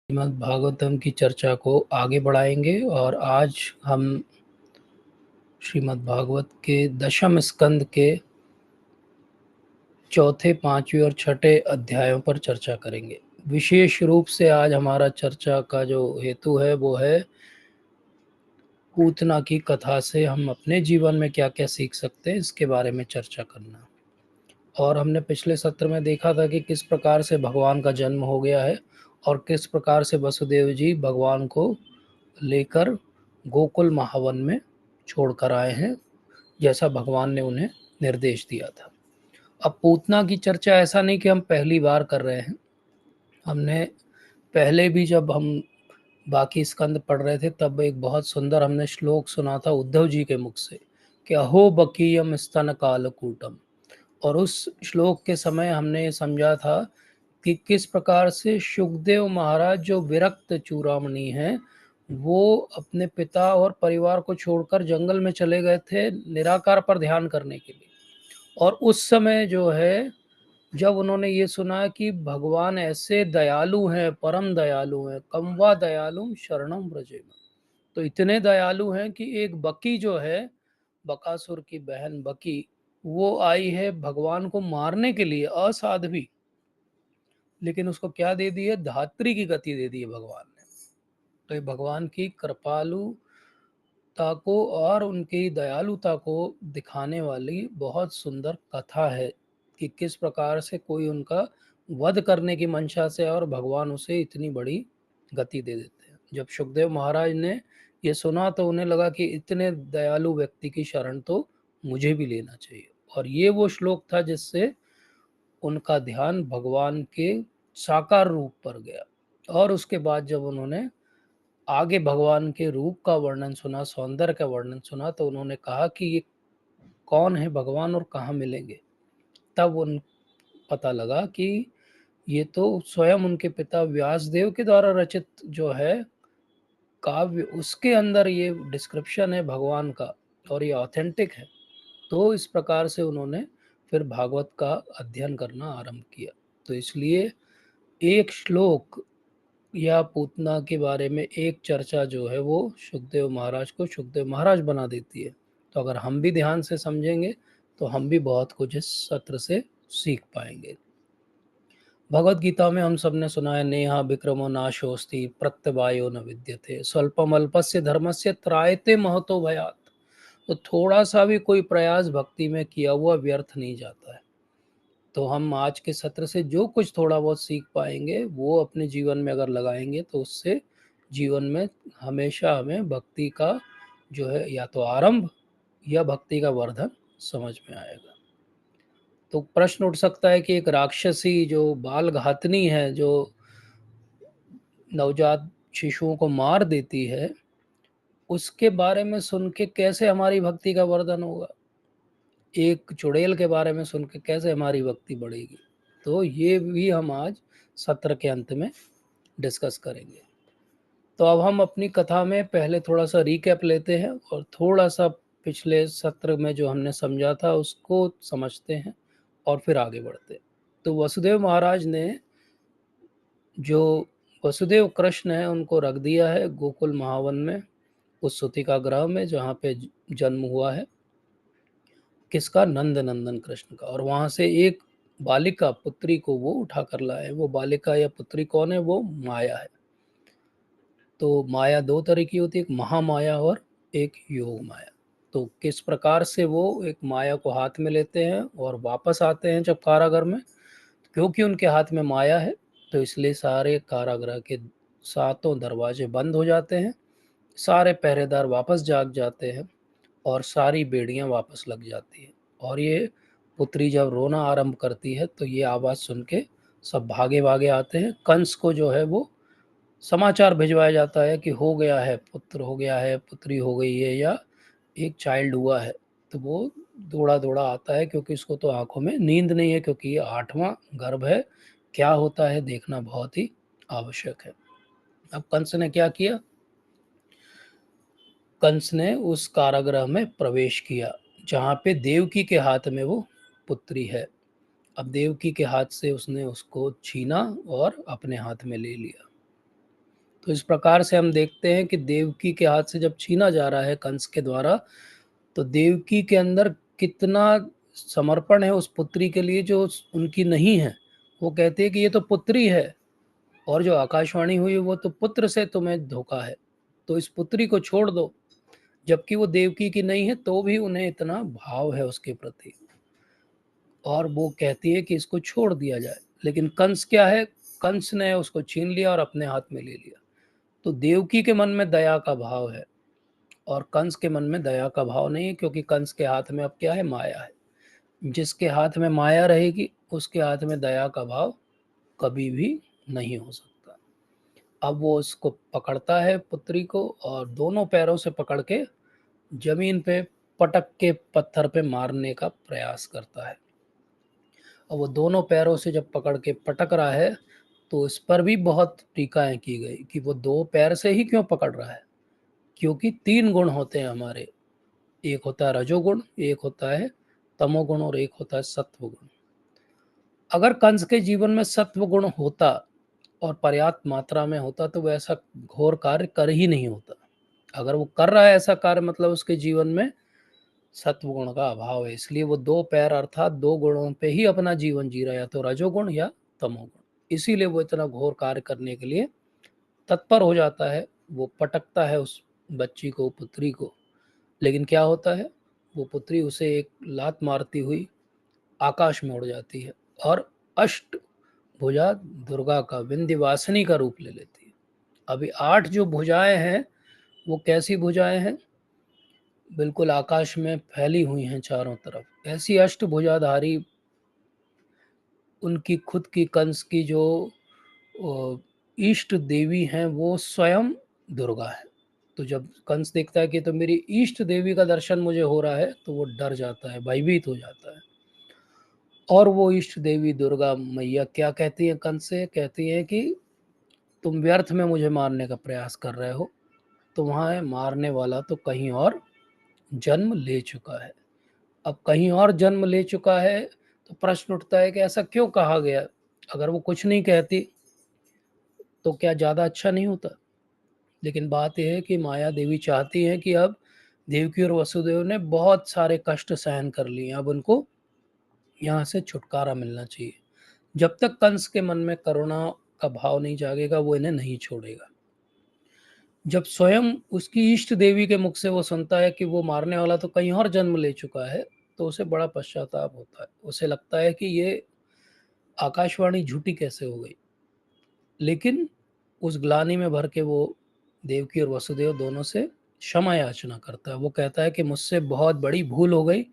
श्रीमद् भागवतम की चर्चा को आगे बढ़ाएंगे और आज हम श्रीमद् भागवत के दशम स्कंद के चौथे, पांचवें और छठे अध्यायों पर चर्चा करेंगे। विशेष रूप से आज हमारा चर्चा का जो हेतु है वो है पूतना की कथा से हम अपने जीवन में क्या क्या सीख सकते हैं, इसके बारे में चर्चा करना। और हमने पिछले सत्र में देखा था कि किस प्रकार से भगवान का जन्म हो गया है और किस प्रकार से वसुदेव जी भगवान को लेकर गोकुल महावन में छोड़कर आए हैं, जैसा भगवान ने उन्हें निर्देश दिया था। अब पूतना की चर्चा ऐसा नहीं कि हम पहली बार कर रहे हैं। हमने पहले भी जब हम बाकी स्कंद पढ़ रहे थे तब एक बहुत सुंदर हमने श्लोक सुना था उद्धव जी के मुख से कि अहो बकीयम स्तन कालकूटम। और उस श्लोक के समय हमने ये समझा था कि किस प्रकार से शुकदेव महाराज जो विरक्त चूड़ामणि हैं, वो अपने पिता और परिवार को छोड़कर जंगल में चले गए थे निराकार पर ध्यान करने के लिए। और उस समय जो है, जब उन्होंने ये सुना कि भगवान ऐसे दयालु हैं, परम दयालु हैं, कम वा दयालु शरणम व्रजेम, तो इतने दयालु हैं कि एक बकी जो है, बकासुर की बहन बकी, वो आई है भगवान को मारने के लिए असाध्वी, लेकिन उसको क्या दे दी है? धात्री की गति दे दी है भगवान ने। तो ये भगवान की कृपालुता को और उनकी दयालुता को दिखाने वाली बहुत सुंदर कथा है कि किस प्रकार से कोई उनका वध करने की मंशा से और भगवान उसे इतनी बड़ी गति दे देते हैं। जब सुखदेव महाराज ने ये सुना तो उन्हें लगा कि इतने दयालु व्यक्ति की शरण तो मुझे भी लेना चाहिए। और ये वो श्लोक था जिससे उनका ध्यान भगवान के साकार रूप पर गया। और उसके बाद जब उन्होंने आगे भगवान के रूप का वर्णन सुना, सौंदर्य का वर्णन सुना, तो उन्होंने कहा कि ये कौन है भगवान और कहाँ मिलेंगे। तब उन पता लगा कि ये तो स्वयं उनके पिता व्यासदेव के द्वारा रचित जो है काव्य, उसके अंदर ये डिस्क्रिप्शन है भगवान का और ये ऑथेंटिक है। तो इस प्रकार से उन्होंने फिर भागवत का अध्ययन करना आरंभ किया। तो इसलिए एक श्लोक या पूतना के बारे में एक चर्चा जो है वो सुखदेव महाराज को सुखदेव महाराज बना देती है। तो अगर हम भी ध्यान से समझेंगे तो हम भी बहुत कुछ इस सत्र से सीख पाएंगे। भगवत गीता में हम सब ने सुना है, नेहा विक्रमो नाशोस्ति प्रत्यवायो न विद्यते स्वल्पम अल्पस्य धर्मस्य त्रायते महतो भयात। तो थोड़ा सा भी कोई प्रयास भक्ति में किया हुआ व्यर्थ नहीं जाता है। तो हम आज के सत्र से जो कुछ थोड़ा बहुत सीख पाएंगे वो अपने जीवन में अगर लगाएंगे तो उससे जीवन में हमेशा हमें भक्ति का जो है या तो आरंभ या भक्ति का वर्धन समझ में आएगा। तो प्रश्न उठ सकता है कि एक राक्षसी जो बाल घातनी है, जो नवजात शिशुओं को मार देती है, उसके बारे में सुन के कैसे हमारी भक्ति का वर्धन होगा? एक चुड़ैल के बारे में सुन के कैसे हमारी भक्ति बढ़ेगी? तो ये भी हम आज सत्र के अंत में डिस्कस करेंगे। तो अब हम अपनी कथा में पहले थोड़ा सा रिकैप लेते हैं और थोड़ा सा पिछले सत्र में जो हमने समझा था उसको समझते हैं और फिर आगे बढ़ते हैं। तो वसुदेव महाराज ने, जो वसुदेव कृष्ण है, उनको रख दिया है गोकुल महावन में, उस सुतिका ग्रह में जहाँ पे जन्म हुआ है किसका? नंद नंदन कृष्ण का। और वहां से एक बालिका पुत्री को वो उठा कर लाए। वो बालिका या पुत्री कौन है? वो माया है। तो माया दो तरह की होती है, एक महामाया और एक योग माया। तो किस प्रकार से वो एक माया को हाथ में लेते हैं और वापस आते हैं जब कारागृह में, क्योंकि उनके हाथ में माया है तो इसलिए सारे कारागृह के सातों दरवाजे बंद हो जाते हैं, सारे पहरेदार वापस जाग जाते हैं और सारी बेड़ियां वापस लग जाती हैं। और ये पुत्री जब रोना आरंभ करती है तो ये आवाज़ सुन के सब भागे भागे आते हैं। कंस को जो है वो समाचार भिजवाया जाता है कि हो गया है, पुत्र हो गया है, पुत्री हो गई है, या एक चाइल्ड हुआ है। तो वो दौड़ा दौड़ा आता है क्योंकि उसको तो आंखों में नींद नहीं है, क्योंकि ये 8वां गर्भ है। क्या होता है देखना बहुत ही आवश्यक है। अब कंस ने क्या किया? कंस ने उस कारागृह में प्रवेश किया जहाँ पे देवकी के हाथ में वो पुत्री है। अब देवकी के हाथ से उसने उसको छीना और अपने हाथ में ले लिया। तो इस प्रकार से हम देखते हैं कि देवकी के हाथ से जब छीना जा रहा है कंस के द्वारा, तो देवकी के अंदर कितना समर्पण है उस पुत्री के लिए जो उनकी नहीं है। वो कहती है कि ये तो पुत्री है, और जो आकाशवाणी हुई वो तो पुत्र से तुम्हें धोखा है, तो इस पुत्री को छोड़ दो। जबकि वो देवकी की नहीं है, तो भी उन्हें इतना भाव है उसके प्रति, और वो कहती है कि इसको छोड़ दिया जाए। लेकिन कंस क्या है, कंस ने उसको छीन लिया और अपने हाथ में ले लिया। तो देवकी के मन में दया का भाव है, और कंस के मन में दया का भाव नहीं है, क्योंकि कंस के हाथ में अब क्या है, माया है। जिसके हाथ में माया रहेगी उसके हाथ में दया का भाव कभी भी नहीं हो सकता। अब वो उसको पकड़ता है पुत्री को, और दोनों पैरों से पकड़ के जमीन पे पटक के पत्थर पे मारने का प्रयास करता है। और वो दोनों पैरों से जब पकड़ के पटक रहा है, तो इस पर भी बहुत टीकाएं की गई कि वो दो पैर से ही क्यों पकड़ रहा है, क्योंकि तीन गुण होते हैं हमारे। एक होता है रजोगुण, एक होता है तमोगुण, और एक होता है सत्व गुण। अगर कंस के जीवन में सत्व गुण होता और पर्याप्त मात्रा में होता, तो वो ऐसा घोर कार्य कर ही नहीं होता। अगर वो कर रहा है ऐसा कार्य, मतलब उसके जीवन में सत्व गुण का अभाव है। इसलिए वो दो पैर अर्थात दो गुणों पे ही अपना जीवन जी रहा है, या तो रजोगुण या तमोगुण। इसीलिए वो इतना घोर कार्य करने के लिए तत्पर हो जाता है। वो पटकता है उस बच्ची को, पुत्री को। लेकिन क्या होता है, वो पुत्री उसे एक लात मारती हुई आकाश में उड़ जाती है, और अष्ट भुजा दुर्गा का, विंध्यवासिनी का रूप ले लेती है। अभी 8 जो भुजाएं हैं, वो कैसी भुजाएं हैं, बिल्कुल आकाश में फैली हुई हैं चारों तरफ। ऐसी अष्टभुजाधारी उनकी खुद की कंस की जो इष्ट देवी हैं, वो स्वयं दुर्गा है। तो जब कंस देखता है कि तो मेरी इष्ट देवी का दर्शन मुझे हो रहा है, तो वो डर जाता है, भयभीत हो जाता है। और वो इष्ट देवी दुर्गा मैया क्या कहती है कंस से, कहती है कि तुम व्यर्थ में मुझे मारने का प्रयास कर रहे हो, तुम्हारे मारने वाला तो कहीं और जन्म ले चुका है। अब कहीं और जन्म ले चुका है, तो प्रश्न उठता है कि ऐसा क्यों कहा गया। अगर वो कुछ नहीं कहती तो क्या ज़्यादा अच्छा नहीं होता। लेकिन बात यह है कि माया देवी चाहती है कि अब देवकी और वसुदेव ने बहुत सारे कष्ट सहन कर लिए, अब उनको यहाँ से छुटकारा मिलना चाहिए। जब तक कंस के मन में करुणा का भाव नहीं जागेगा, वो इन्हें नहीं छोड़ेगा। जब स्वयं उसकी इष्ट देवी के मुख से वो सुनता है कि वो मारने वाला तो कहीं और जन्म ले चुका है, तो उसे बड़ा पश्चाताप होता है। उसे लगता है कि ये आकाशवाणी झूठी कैसे हो गई। लेकिन उस ग्लानि में भर के वो देवकी और वसुदेव दोनों से क्षमा याचना करता है। वो कहता है कि मुझसे बहुत बड़ी भूल हो गई,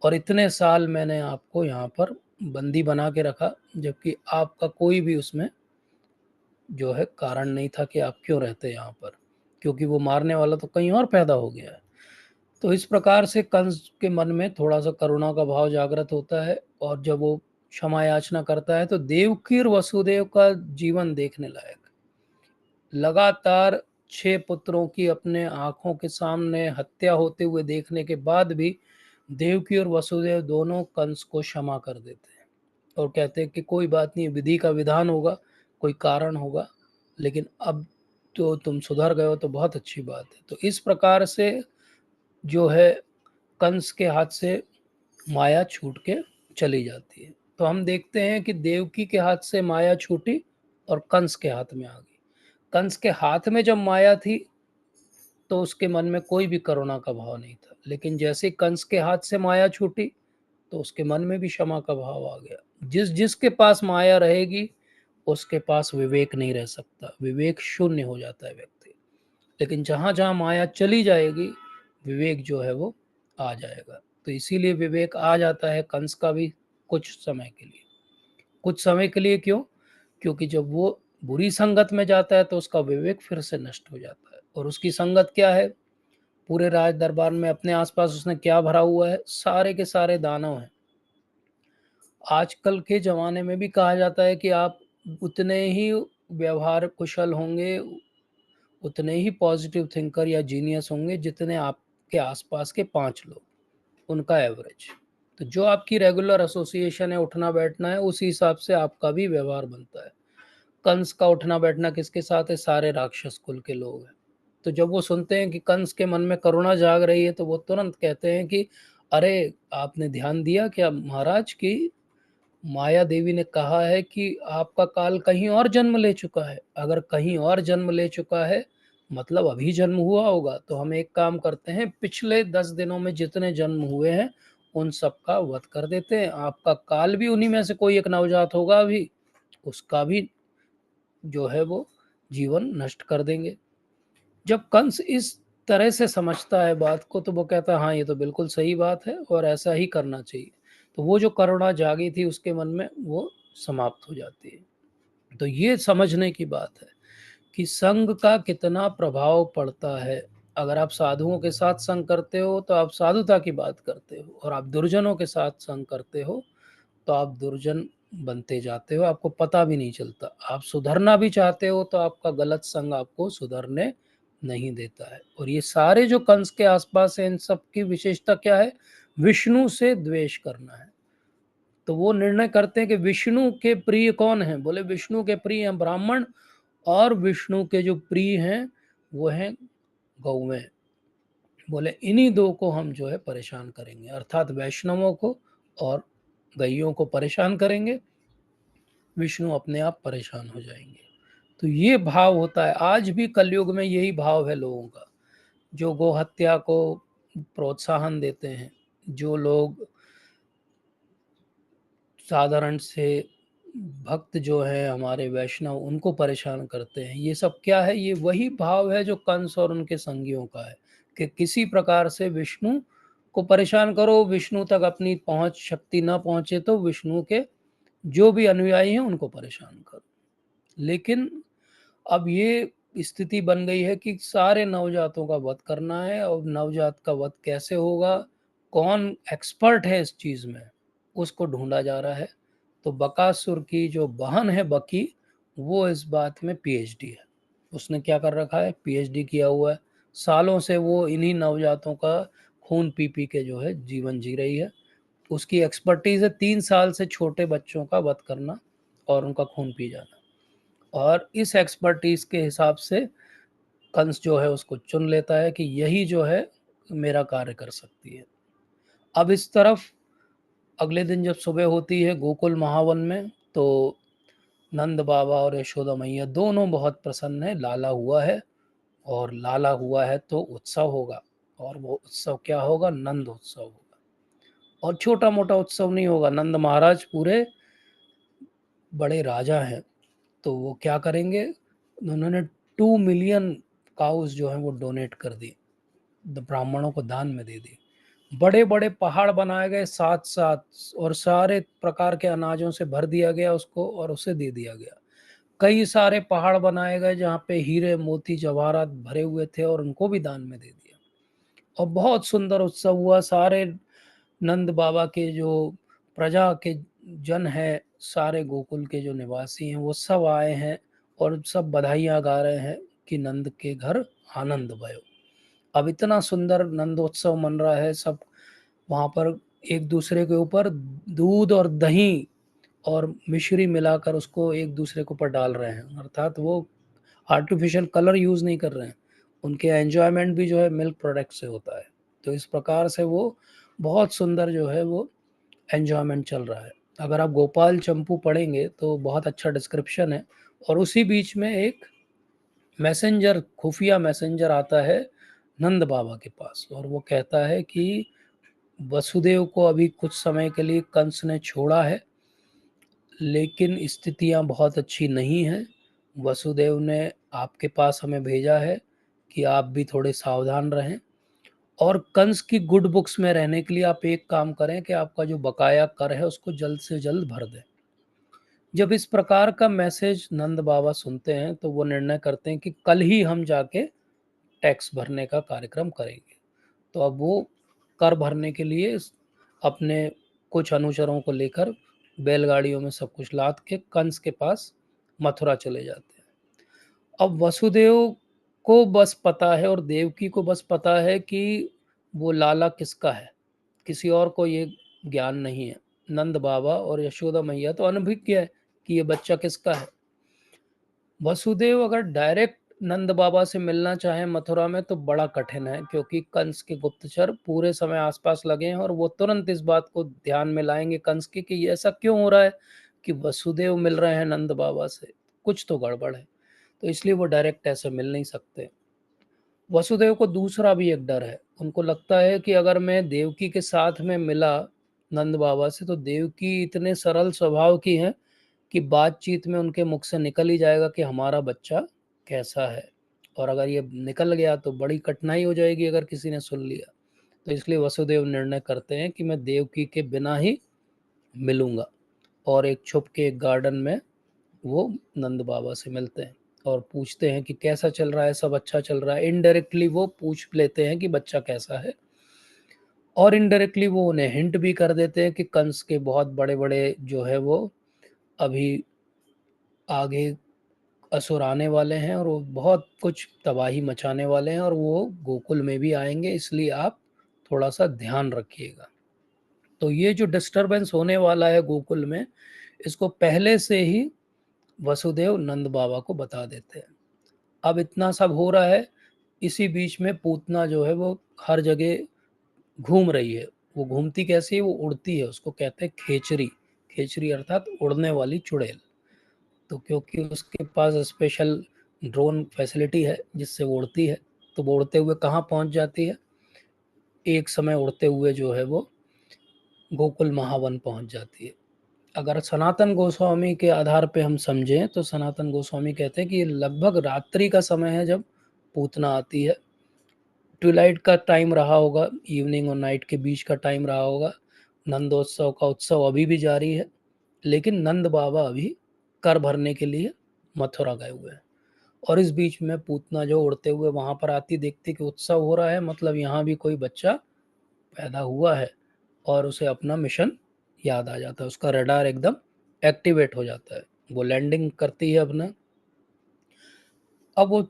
और इतने साल मैंने आपको यहाँ पर बंदी बना के रखा, जबकि आपका कोई भी उसमें जो है कारण नहीं था कि आप क्यों रहते यहाँ पर, क्योंकि वो मारने वाला तो कहीं और पैदा हो गया है। तो इस प्रकार से कंस के मन में थोड़ा सा करुणा का भाव जागृत होता है, और जब वो क्षमा याचना करता है, तो देवकी और वसुदेव का जीवन देखने लायक। लगातार 6 पुत्रों की अपने आंखों के सामने हत्या होते हुए देखने के बाद भी देवकी और वसुदेव दोनों कंस को क्षमा कर देते हैं, और कहते हैं कि कोई बात नहीं, विधि का विधान होगा, कोई कारण होगा, लेकिन अब तो तुम सुधर गए हो, तो बहुत अच्छी बात है। तो इस प्रकार से जो है कंस के हाथ से माया छूट के चली जाती है। तो हम देखते हैं कि देवकी के हाथ से माया छूटी और कंस के हाथ में आ गई। कंस के हाथ में जब माया थी, तो उसके मन में कोई भी करुणा का भाव नहीं था। लेकिन जैसे कंस के हाथ से माया छूटी, तो उसके मन में भी क्षमा का भाव आ गया। जिस जिसके पास माया रहेगी, उसके पास विवेक नहीं रह सकता, विवेक शून्य हो जाता है व्यक्ति। लेकिन जहाँ जहाँ माया चली जाएगी, विवेक जो है वो आ जाएगा। तो इसीलिए विवेक आ जाता है कंस का भी कुछ समय के लिए। कुछ समय के लिए क्यों? क्योंकि जब वो बुरी संगत में जाता है, तो उसका विवेक फिर से नष्ट हो जाता है। और उसकी संगत क्या है? पूरे राज दरबार में अपने आसपास उसने क्या भरा हुआ है? सारे के सारे दानव हैं। आजकल के ज़माने में भी कहा जाता है कि आप उतने ही व्यवहार कुशल होंगे, उतने ही पॉजिटिव थिंकर या जीनियस होंगे, जितने आपके आसपास के 5 लोग, उनका एवरेज। तो जो आपकी रेगुलर एसोसिएशन है, उठना बैठना है, उसी हिसाब से आपका भी व्यवहार बनता है। कंस का उठना बैठना किसके साथ है? सारे राक्षस कुल के लोग हैं। तो जब वो सुनते हैं कि कंस के मन में करुणा जाग रही है, तो वो तुरंत कहते हैं कि अरे, आपने ध्यान दिया क्या महाराज कि माया देवी ने कहा है कि आपका काल कहीं और जन्म ले चुका है। अगर कहीं और जन्म ले चुका है, मतलब अभी जन्म हुआ होगा। तो हम एक काम करते हैं, पिछले 10 दिनों में जितने जन्म हुए हैं, उन सब का वध कर देते हैं। आपका काल भी उन्हीं में से कोई एक नवजात होगा अभी, उसका भी जो है वो जीवन नष्ट कर देंगे। जब कंस इस तरह से समझता है बात को, तो वो कहता है हाँ, ये तो बिल्कुल सही बात है और ऐसा ही करना चाहिए। तो वो जो करुणा जागी थी उसके मन में, वो समाप्त हो जाती है। तो ये समझने की बात है कि संग का कितना प्रभाव पड़ता है। अगर आप साधुओं के साथ संग करते हो तो आप साधुता की बात करते हो, और आप दुर्जनों के साथ संग करते हो तो आप दुर्जन बनते जाते हो, आपको पता भी नहीं चलता। आप सुधरना भी चाहते हो तो आपका गलत संग आपको सुधरने नहीं देता है। और ये सारे जो कंस के आसपास है, इन सब की विशेषता क्या है? विष्णु से द्वेष करना है। तो वो निर्णय करते हैं कि विष्णु के प्रिय कौन है? बोले विष्णु के प्रिय हैं ब्राह्मण, और विष्णु के जो प्रिय हैं वो हैं गौवें। बोले इन्हीं दो को हम जो है परेशान करेंगे, अर्थात वैष्णवों को और गैयों को परेशान करेंगे। विष्णु अपने आप परेशान हो जाएंगे। तो ये भाव होता है, आज भी कलयुग में यही भाव है लोगों का। जो गौ हत्या को प्रोत्साहन देते हैं, जो लोग साधारण से भक्त जो है हमारे वैष्णव, उनको परेशान करते हैं, ये सब क्या है? ये वही भाव है जो कंस और उनके संगियों का है कि किसी प्रकार से विष्णु को परेशान करो, विष्णु तक अपनी पहुंच शक्ति ना पहुंचे तो विष्णु के जो भी अनुयायी हैं उनको परेशान करो। लेकिन अब ये स्थिति बन गई है कि सारे नवजातों का वध करना है, और नवजात का वध कैसे होगा, कौन एक्सपर्ट है इस चीज़ में, उसको ढूंढा जा रहा है। तो बकासुर की जो बहन है बकी, वो इस बात में पीएचडी है। उसने क्या कर रखा है? पीएचडी किया हुआ है। सालों से वो इन्हीं नवजातों का खून पी पी के जो है जीवन जी रही है। उसकी एक्सपर्टीज है 3 साल से छोटे बच्चों का वध करना और उनका खून पी जाना। और इस एक्सपर्टीज के हिसाब से कंस जो है उसको चुन लेता है कि यही जो है मेरा कार्य कर सकती है। अब इस तरफ अगले दिन जब सुबह होती है गोकुल महावन में, तो नंद बाबा और यशोदा मैया दोनों बहुत प्रसन्न है। लाला हुआ है, और लाला हुआ है तो उत्सव होगा। और वो उत्सव क्या होगा? नंद उत्सव होगा। और छोटा मोटा उत्सव नहीं होगा। नंद महाराज पूरे बड़े राजा हैं, तो वो क्या करेंगे? उन्होंने 2 मिलियन काउस जो है वो डोनेट कर दी, ब्राह्मणों को दान में दे दी। बड़े बड़े पहाड़ बनाए गए साथ साथ, और सारे प्रकार के अनाजों से भर दिया गया उसको, और उसे दे दिया गया। कई सारे पहाड़ बनाए गए जहाँ पे हीरे मोती जवाहरात भरे हुए थे, और उनको भी दान में दे दिया। और बहुत सुंदर उत्सव हुआ। सारे नंद बाबा के जो प्रजा के जन है, सारे गोकुल के जो निवासी हैं, वो सब आए हैं और सब बधाइयाँ गा रहे हैं कि नंद के घर आनंद भयो। अब इतना सुंदर नंदोत्सव मन रहा है। सब वहाँ पर एक दूसरे के ऊपर दूध और दही और मिश्री मिलाकर उसको एक दूसरे के ऊपर डाल रहे हैं, अर्थात वो आर्टिफिशियल कलर यूज़ नहीं कर रहे हैं। उनके एन्जॉयमेंट भी जो है मिल्क प्रोडक्ट से होता है। तो इस प्रकार से वो बहुत सुंदर जो है वो एन्जॉयमेंट चल रहा है। अगर आप गोपाल चंपू पढ़ेंगे तो बहुत अच्छा डिस्क्रिप्शन है। और उसी बीच में एक मैसेंजर, खुफिया मैसेंजर आता है नंद बाबा के पास, और वो कहता है कि वसुदेव को अभी कुछ समय के लिए कंस ने छोड़ा है, लेकिन स्थितियां बहुत अच्छी नहीं हैं। वसुदेव ने आपके पास हमें भेजा है कि आप भी थोड़े सावधान रहें, और कंस की गुड बुक्स में रहने के लिए आप एक काम करें कि आपका जो बकाया कर है उसको जल्द से जल्द भर दें। जब इस प्रकार का मैसेज नंद बाबा सुनते हैं तो वो निर्णय करते हैं कि कल ही हम जाके टैक्स भरने का कार्यक्रम करेंगे। तो अब वो कर भरने के लिए अपने कुछ अनुचरों को लेकर बैलगाड़ियों में सब कुछ लाद के कंस के पास मथुरा चले जाते हैं। अब वसुदेव को बस पता है और देवकी को बस पता है कि वो लाला किसका है, किसी और को ये ज्ञान नहीं है। नंद बाबा और यशोदा मैया तो अनभिज्ञ है कि ये बच्चा किसका है। वसुदेव अगर डायरेक्ट नंद बाबा से मिलना चाहे मथुरा में तो बड़ा कठिन है, क्योंकि कंस के गुप्तचर पूरे समय आसपास लगे हैं और वो तुरंत इस बात को ध्यान में लाएंगे कंस की कि ये ऐसा क्यों हो रहा है कि वसुदेव मिल रहे हैं नंद बाबा से, कुछ तो गड़बड़ है। तो इसलिए वो डायरेक्ट ऐसे मिल नहीं सकते। वसुदेव को दूसरा भी एक डर है, उनको लगता है कि अगर मैं देवकी के साथ में मिला नंद बाबा से तो देवकी इतने सरल स्वभाव की हैं कि बातचीत में उनके मुख से निकल ही जाएगा कि हमारा बच्चा कैसा है, और अगर ये निकल गया तो बड़ी कठिनाई हो जाएगी अगर किसी ने सुन लिया। तो इसलिए वसुदेव निर्णय करते हैं कि मैं देवकी के बिना ही मिलूंगा, और एक छुप के एक गार्डन में वो नंद बाबा से मिलते हैं और पूछते हैं कि कैसा चल रहा है, सब अच्छा चल रहा है। इनडायरेक्टली वो पूछ लेते हैं कि बच्चा कैसा है, और इनडायरेक्टली वो उन्हें हिंट भी कर देते हैं कि कंस के बहुत बड़े बड़े जो है वो अभी आगे असुर आने वाले हैं और वो बहुत कुछ तबाही मचाने वाले हैं और वो गोकुल में भी आएंगे, इसलिए आप थोड़ा सा ध्यान रखिएगा। तो ये जो डिस्टरबेंस होने वाला है गोकुल में, इसको पहले से ही वसुदेव नंद बाबा को बता देते हैं। अब इतना सब हो रहा है, इसी बीच में पूतना जो है वो हर जगह घूम रही है। वो घूमती कैसी है, वो उड़ती है, उसको कहते हैं खेचरी। खेचरी अर्थात उड़ने वाली चुड़ैल। तो क्योंकि उसके पास स्पेशल ड्रोन फैसिलिटी है जिससे वो उड़ती है, तो वो उड़ते हुए कहाँ पहुंच जाती है, एक समय उड़ते हुए जो है वो गोकुल महावन पहुंच जाती है। अगर सनातन गोस्वामी के आधार पे हम समझें तो सनातन गोस्वामी कहते हैं कि ये लगभग रात्रि का समय है जब पूतना आती है। ट्विलाइट का टाइम रहा होगा, इवनिंग और नाइट के बीच का टाइम रहा होगा। नंदोत्सव का उत्सव अभी भी जारी है, लेकिन नंद बाबा अभी कर भरने के लिए मथुरा गए हुए हैं। और इस बीच में पूतना जो उड़ते हुए वहां पर आती, देखती कि उत्सव हो रहा है, मतलब यहाँ भी कोई बच्चा पैदा हुआ है, और उसे अपना मिशन याद आ जाता है, उसका रडार एकदम एक्टिवेट हो जाता है। वो लैंडिंग करती है अपना। अब वो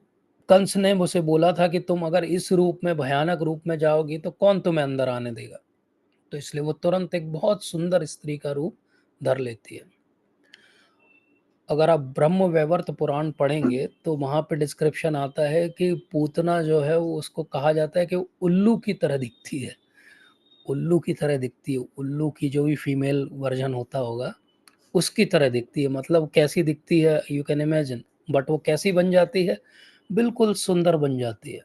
कंस ने मुझसे बोला था कि तुम अगर इस रूप में, भयानक रूप में जाओगी तो कौन तुम्हें अंदर आने देगा। तो इसलिए वो तुरंत एक बहुत सुंदर स्त्री का रूप धर लेती है। अगर आप ब्रह्म वैवर्त पुराण पढ़ेंगे तो वहां पे डिस्क्रिप्शन आता है कि पूतना जो है वो, उसको कहा जाता है कि वो उल्लू की तरह दिखती है। उल्लू की तरह दिखती है, उल्लू की जो भी फीमेल वर्जन होता होगा उसकी तरह दिखती है। मतलब कैसी दिखती है यू कैन इमेजिन। बट वो कैसी बन जाती है, बिल्कुल सुंदर बन जाती है।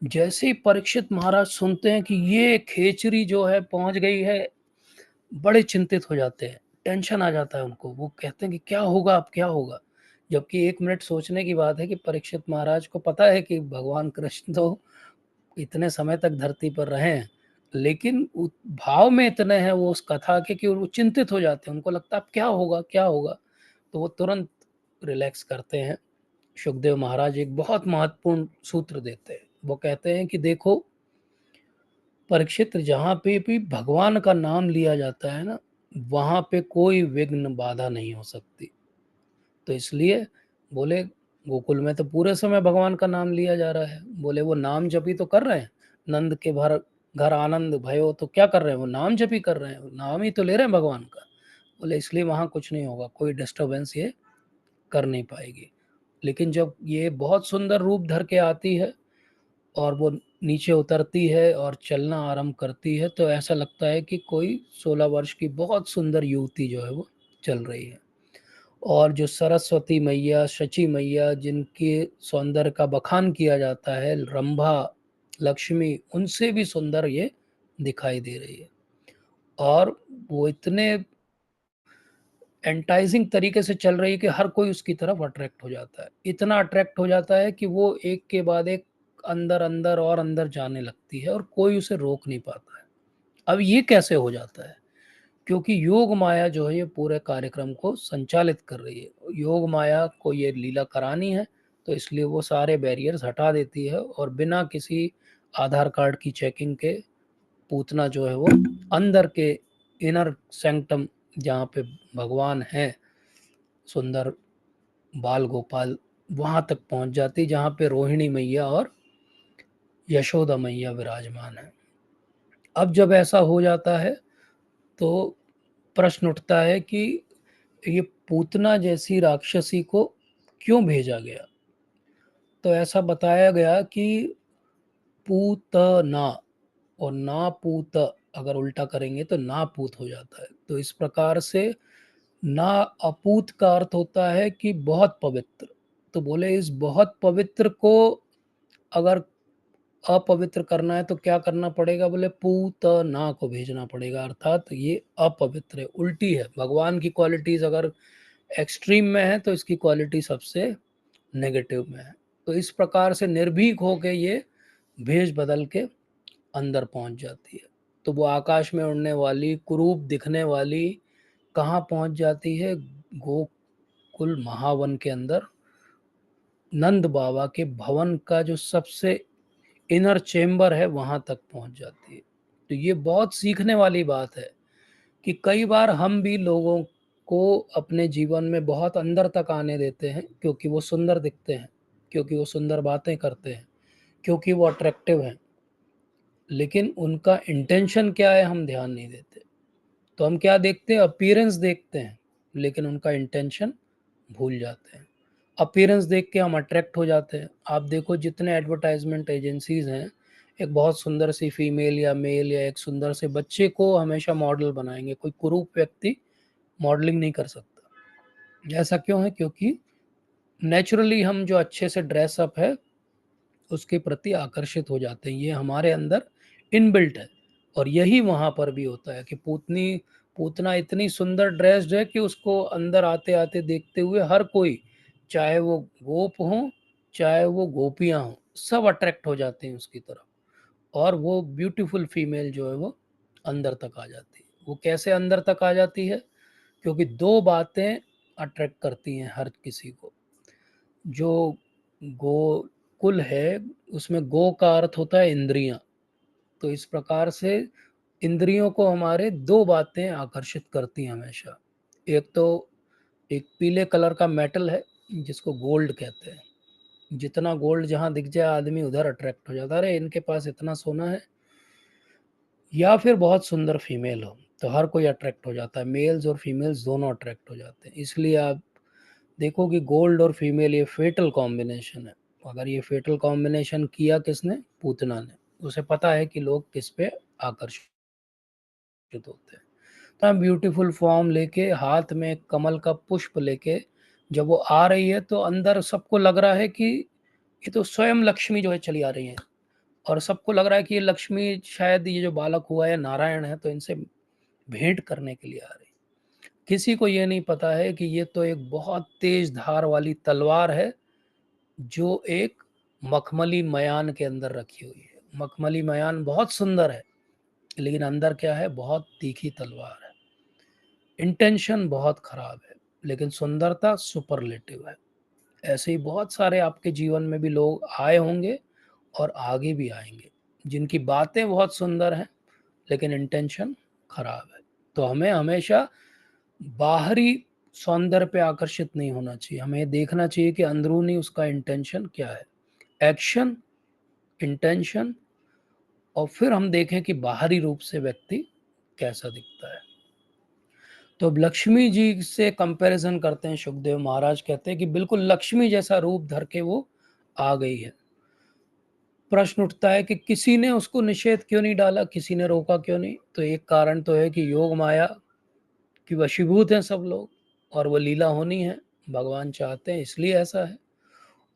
जैसे ही परीक्षित महाराज सुनते हैं कि ये खेचरी जो है पहुंच गई है, बड़े चिंतित हो जाते हैं, टेंशन आ जाता है उनको। वो कहते हैं कि क्या होगा, अब क्या होगा। जबकि एक मिनट सोचने की बात है कि परीक्षित महाराज को पता है कि भगवान कृष्ण तो इतने समय तक धरती पर रहे हैं, लेकिन भाव में इतने हैं वो उस कथा के कि वो चिंतित हो जाते हैं, उनको लगता है अब क्या होगा, क्या होगा। तो वो तुरंत रिलैक्स करते हैं। सुखदेव महाराज एक बहुत महत्वपूर्ण सूत्र देते हैं। वो कहते हैं कि देखो परीक्षित, जहाँ पे भी भगवान का नाम लिया जाता है ना, वहाँ पे कोई विघ्न बाधा नहीं हो सकती। तो इसलिए बोले गोकुल में तो पूरे समय भगवान का नाम लिया जा रहा है। बोले वो नाम जपी तो कर रहे हैं, नंद के भर घर आनंद भयो, तो क्या कर रहे हैं, वो नाम जपी कर रहे हैं, नाम ही तो ले रहे हैं भगवान का। बोले इसलिए वहाँ कुछ नहीं होगा, कोई डिस्टरबेंस ये कर नहीं पाएगी। लेकिन जब ये बहुत सुंदर रूप धर के आती है और वो नीचे उतरती है और चलना आरंभ करती है, तो ऐसा लगता है कि कोई 16 वर्ष की बहुत सुंदर युवती जो है वो चल रही है। और जो सरस्वती मैया, शची मैया, जिनके सौंदर्य का बखान किया जाता है, रंभा, लक्ष्मी, उनसे भी सुंदर ये दिखाई दे रही है। और वो इतने एंटाइजिंग तरीके से चल रही है कि हर कोई उसकी तरफ अट्रैक्ट हो जाता है। इतना अट्रैक्ट हो जाता है कि वो एक के बाद एक अंदर अंदर और अंदर जाने लगती है और कोई उसे रोक नहीं पाता है। अब ये कैसे हो जाता है, क्योंकि योग माया जो है ये पूरे कार्यक्रम को संचालित कर रही है। योग माया को ये लीला करानी है, तो इसलिए वो सारे बैरियर्स हटा देती है और बिना किसी आधार कार्ड की चेकिंग के पूतना जो है वो अंदर के इनर सैंक्टम, जहाँ पे भगवान है सुंदर बाल गोपाल, वहां तक पहुंच जाती, जहाँ पे रोहिणी मैया और यशोदा मैया विराजमान है। अब जब ऐसा हो जाता है तो प्रश्न उठता है कि ये पूतना जैसी राक्षसी को क्यों भेजा गया? तो ऐसा बताया गया कि पूतना, और ना पूत अगर उल्टा करेंगे तो नापूत हो जाता है। तो इस प्रकार से ना अपूत का अर्थ होता है कि बहुत पवित्र। तो बोले इस बहुत पवित्र को अगर अपवित्र करना है तो क्या करना पड़ेगा? बोले पूतना को भेजना पड़ेगा, अर्थात ये अपवित्र है, उल्टी है। भगवान की क्वालिटीज अगर एक्सट्रीम में है तो इसकी क्वालिटी सबसे नेगेटिव में है। तो इस प्रकार से निर्भीक होके ये भेष बदल के अंदर पहुंच जाती है। तो वो आकाश में उड़ने वाली, कुरूप दिखने वाली कहाँ पहुंच जाती है? गोकुल महावन के अंदर, नंद बाबा के भवन का जो सबसे इनर चेम्बर है वहां तक पहुंच जाती है। तो ये बहुत सीखने वाली बात है कि कई बार हम भी लोगों को अपने जीवन में बहुत अंदर तक आने देते हैं क्योंकि वो सुंदर दिखते हैं, क्योंकि वो सुंदर बातें करते हैं, क्योंकि वो अट्रैक्टिव हैं, लेकिन उनका इंटेंशन क्या है हम ध्यान नहीं देते। तो हम क्या देखते हैं? अपीयरेंस देखते हैं, लेकिन उनका इंटेंशन भूल जाते हैं। अपीयरेंस देख के हम अट्रैक्ट हो जाते हैं। आप देखो जितने एडवर्टाइजमेंट एजेंसीज हैं, एक बहुत सुंदर सी फीमेल या मेल या एक सुंदर से बच्चे को हमेशा मॉडल बनाएंगे। कोई कुरूप व्यक्ति मॉडलिंग नहीं कर सकता। ऐसा क्यों है? क्योंकि नेचुरली हम जो अच्छे से ड्रेसअप है उसके प्रति आकर्षित हो जाते हैं। ये हमारे अंदर इनबिल्ट है। और यही वहां पर भी होता है कि पूतना इतनी सुंदर ड्रेस्ड है कि उसको अंदर आते आते देखते हुए हर कोई, चाहे वो गोप हो चाहे वो गोपियां हो, सब अट्रैक्ट हो जाते हैं उसकी तरफ। और वो ब्यूटीफुल फीमेल जो है वो अंदर तक आ जाती है। वो कैसे अंदर तक आ जाती है? क्योंकि दो बातें अट्रैक्ट करती हैं हर किसी को। जो गोकुल है उसमें गो का अर्थ होता है इंद्रियां। तो इस प्रकार से इंद्रियों को हमारे दो बातें आकर्षित करती हैं हमेशा। एक तो एक पीले कलर का मेटल है जिसको गोल्ड कहते हैं। जितना गोल्ड जहां दिख जाए आदमी उधर अट्रैक्ट हो जाता है, अरे इनके पास इतना सोना है। या फिर बहुत सुंदर फीमेल हो तो हर कोई अट्रैक्ट हो जाता है, मेल्स और फीमेल्स दोनों अट्रैक्ट हो जाते हैं। इसलिए आप देखो कि गोल्ड और फीमेल ये फेटल कॉम्बिनेशन है। अगर ये फेटल कॉम्बिनेशन किया किसने? पूतना ने। उसे पता है कि लोग किस पे आकर्षित होते हैं। तो ब्यूटीफुल फॉर्म लेके हाथ में कमल का पुष्प लेके जब वो आ रही है तो अंदर सबको लग रहा है कि ये तो स्वयं लक्ष्मी जो है चली आ रही है। और सबको लग रहा है कि ये लक्ष्मी शायद ये जो बालक हुआ है नारायण है, तो इनसे भेंट करने के लिए आ रही। किसी को ये नहीं पता है कि ये तो एक बहुत तेज धार वाली तलवार है जो एक मखमली मयान के अंदर रखी हुई है। मखमली मयान बहुत सुंदर है, लेकिन अंदर क्या है? बहुत तीखी तलवार है। इंटेंशन बहुत खराब है, लेकिन सुंदरता सुपरलेटिव है। ऐसे ही बहुत सारे आपके जीवन में भी लोग आए होंगे और आगे भी आएंगे जिनकी बातें बहुत सुंदर हैं लेकिन इंटेंशन खराब है। तो हमें हमेशा बाहरी सौंदर्य पे आकर्षित नहीं होना चाहिए। हमें देखना चाहिए कि अंदरूनी उसका इंटेंशन क्या है। एक्शन, इंटेंशन, और फिर हम देखें कि बाहरी रूप से व्यक्ति कैसा दिखता है। तो अब लक्ष्मी जी से कंपैरिजन करते हैं सुखदेव महाराज, कहते हैं कि बिल्कुल लक्ष्मी जैसा रूप धर के वो आ गई है। प्रश्न उठता है कि किसी ने उसको निषेध क्यों नहीं डाला, किसी ने रोका क्यों नहीं? तो एक कारण तो है कि योग माया की वशीभूत हैं सब लोग, और वो लीला होनी है, भगवान चाहते हैं इसलिए ऐसा है।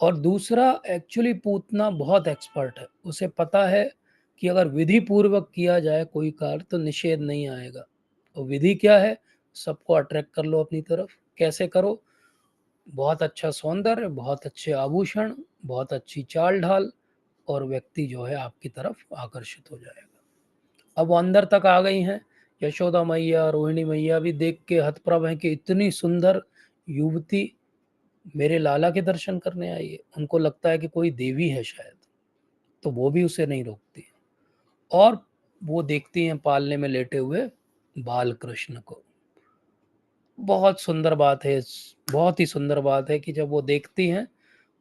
और दूसरा, एक्चुअली पूतना बहुत एक्सपर्ट है, उसे पता है कि अगर विधि पूर्वक किया जाए कोई कार्य तो निषेध नहीं आएगा। और विधि क्या है? सबको अट्रैक्ट कर लो अपनी तरफ। कैसे करो? बहुत अच्छा सौंदर्य, बहुत अच्छे आभूषण, बहुत अच्छी चाल ढाल, और व्यक्ति जो है आपकी तरफ आकर्षित हो जाएगा। अब वो अंदर तक आ गई हैं। यशोदा मैया, रोहिणी मैया भी देख के हतप्रभ हैं कि इतनी सुंदर युवती मेरे लाला के दर्शन करने आई है। उनको लगता है कि कोई देवी है शायद, तो वो भी उसे नहीं रोकती। और वो देखती हैं पालने में लेटे हुए बाल कृष्ण को। बहुत सुंदर बात है, बहुत ही सुंदर बात है कि जब वो देखती हैं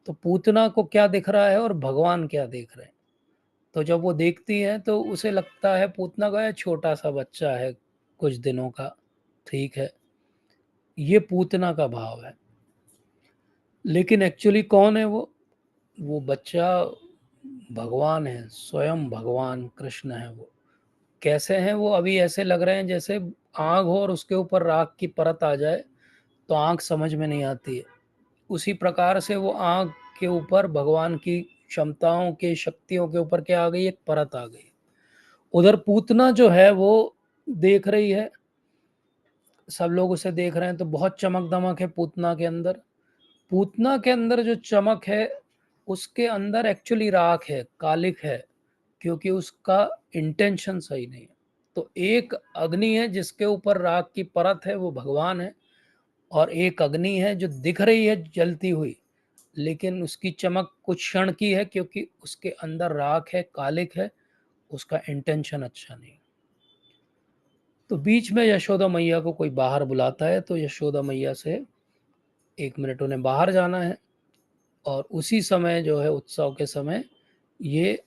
तो पूतना को क्या दिख रहा है और भगवान क्या देख रहे हैं। तो जब वो देखती है तो उसे लगता है पूतना का छोटा सा बच्चा है कुछ दिनों का, ठीक है, ये पूतना का भाव है। लेकिन एक्चुअली कौन है वो बच्चा भगवान है, स्वयं भगवान कृष्ण है। वो कैसे हैं? वो अभी ऐसे लग रहे हैं जैसे आग हो और उसके ऊपर राख की परत आ जाए तो आग समझ में नहीं आती है। उसी प्रकार से वो आग के ऊपर भगवान की क्षमताओं के, शक्तियों के ऊपर क्या आ गई? एक परत आ गई। उधर पूतना जो है वो देख रही है, सब लोग उसे देख रहे हैं, तो बहुत चमक दमक है पूतना के अंदर। पूतना के अंदर जो चमक है, उसके अंदर एक्चुअली राख है, कालिक है, क्योंकि उसका इंटेंशन सही नहीं है। तो एक अग्नि है जिसके ऊपर राख की परत है, वो भगवान है। और एक अग्नि है जो दिख रही है जलती हुई, लेकिन उसकी चमक कुछ क्षण की है, क्योंकि उसके अंदर राख है, कालिक है, उसका इंटेंशन अच्छा नहीं। तो बीच में यशोदा मैया को कोई बाहर बुलाता है, तो यशोदा मैया से 1 मिनट उन्हें बाहर जाना है। और उसी समय जो है, उत्सव के समय, ये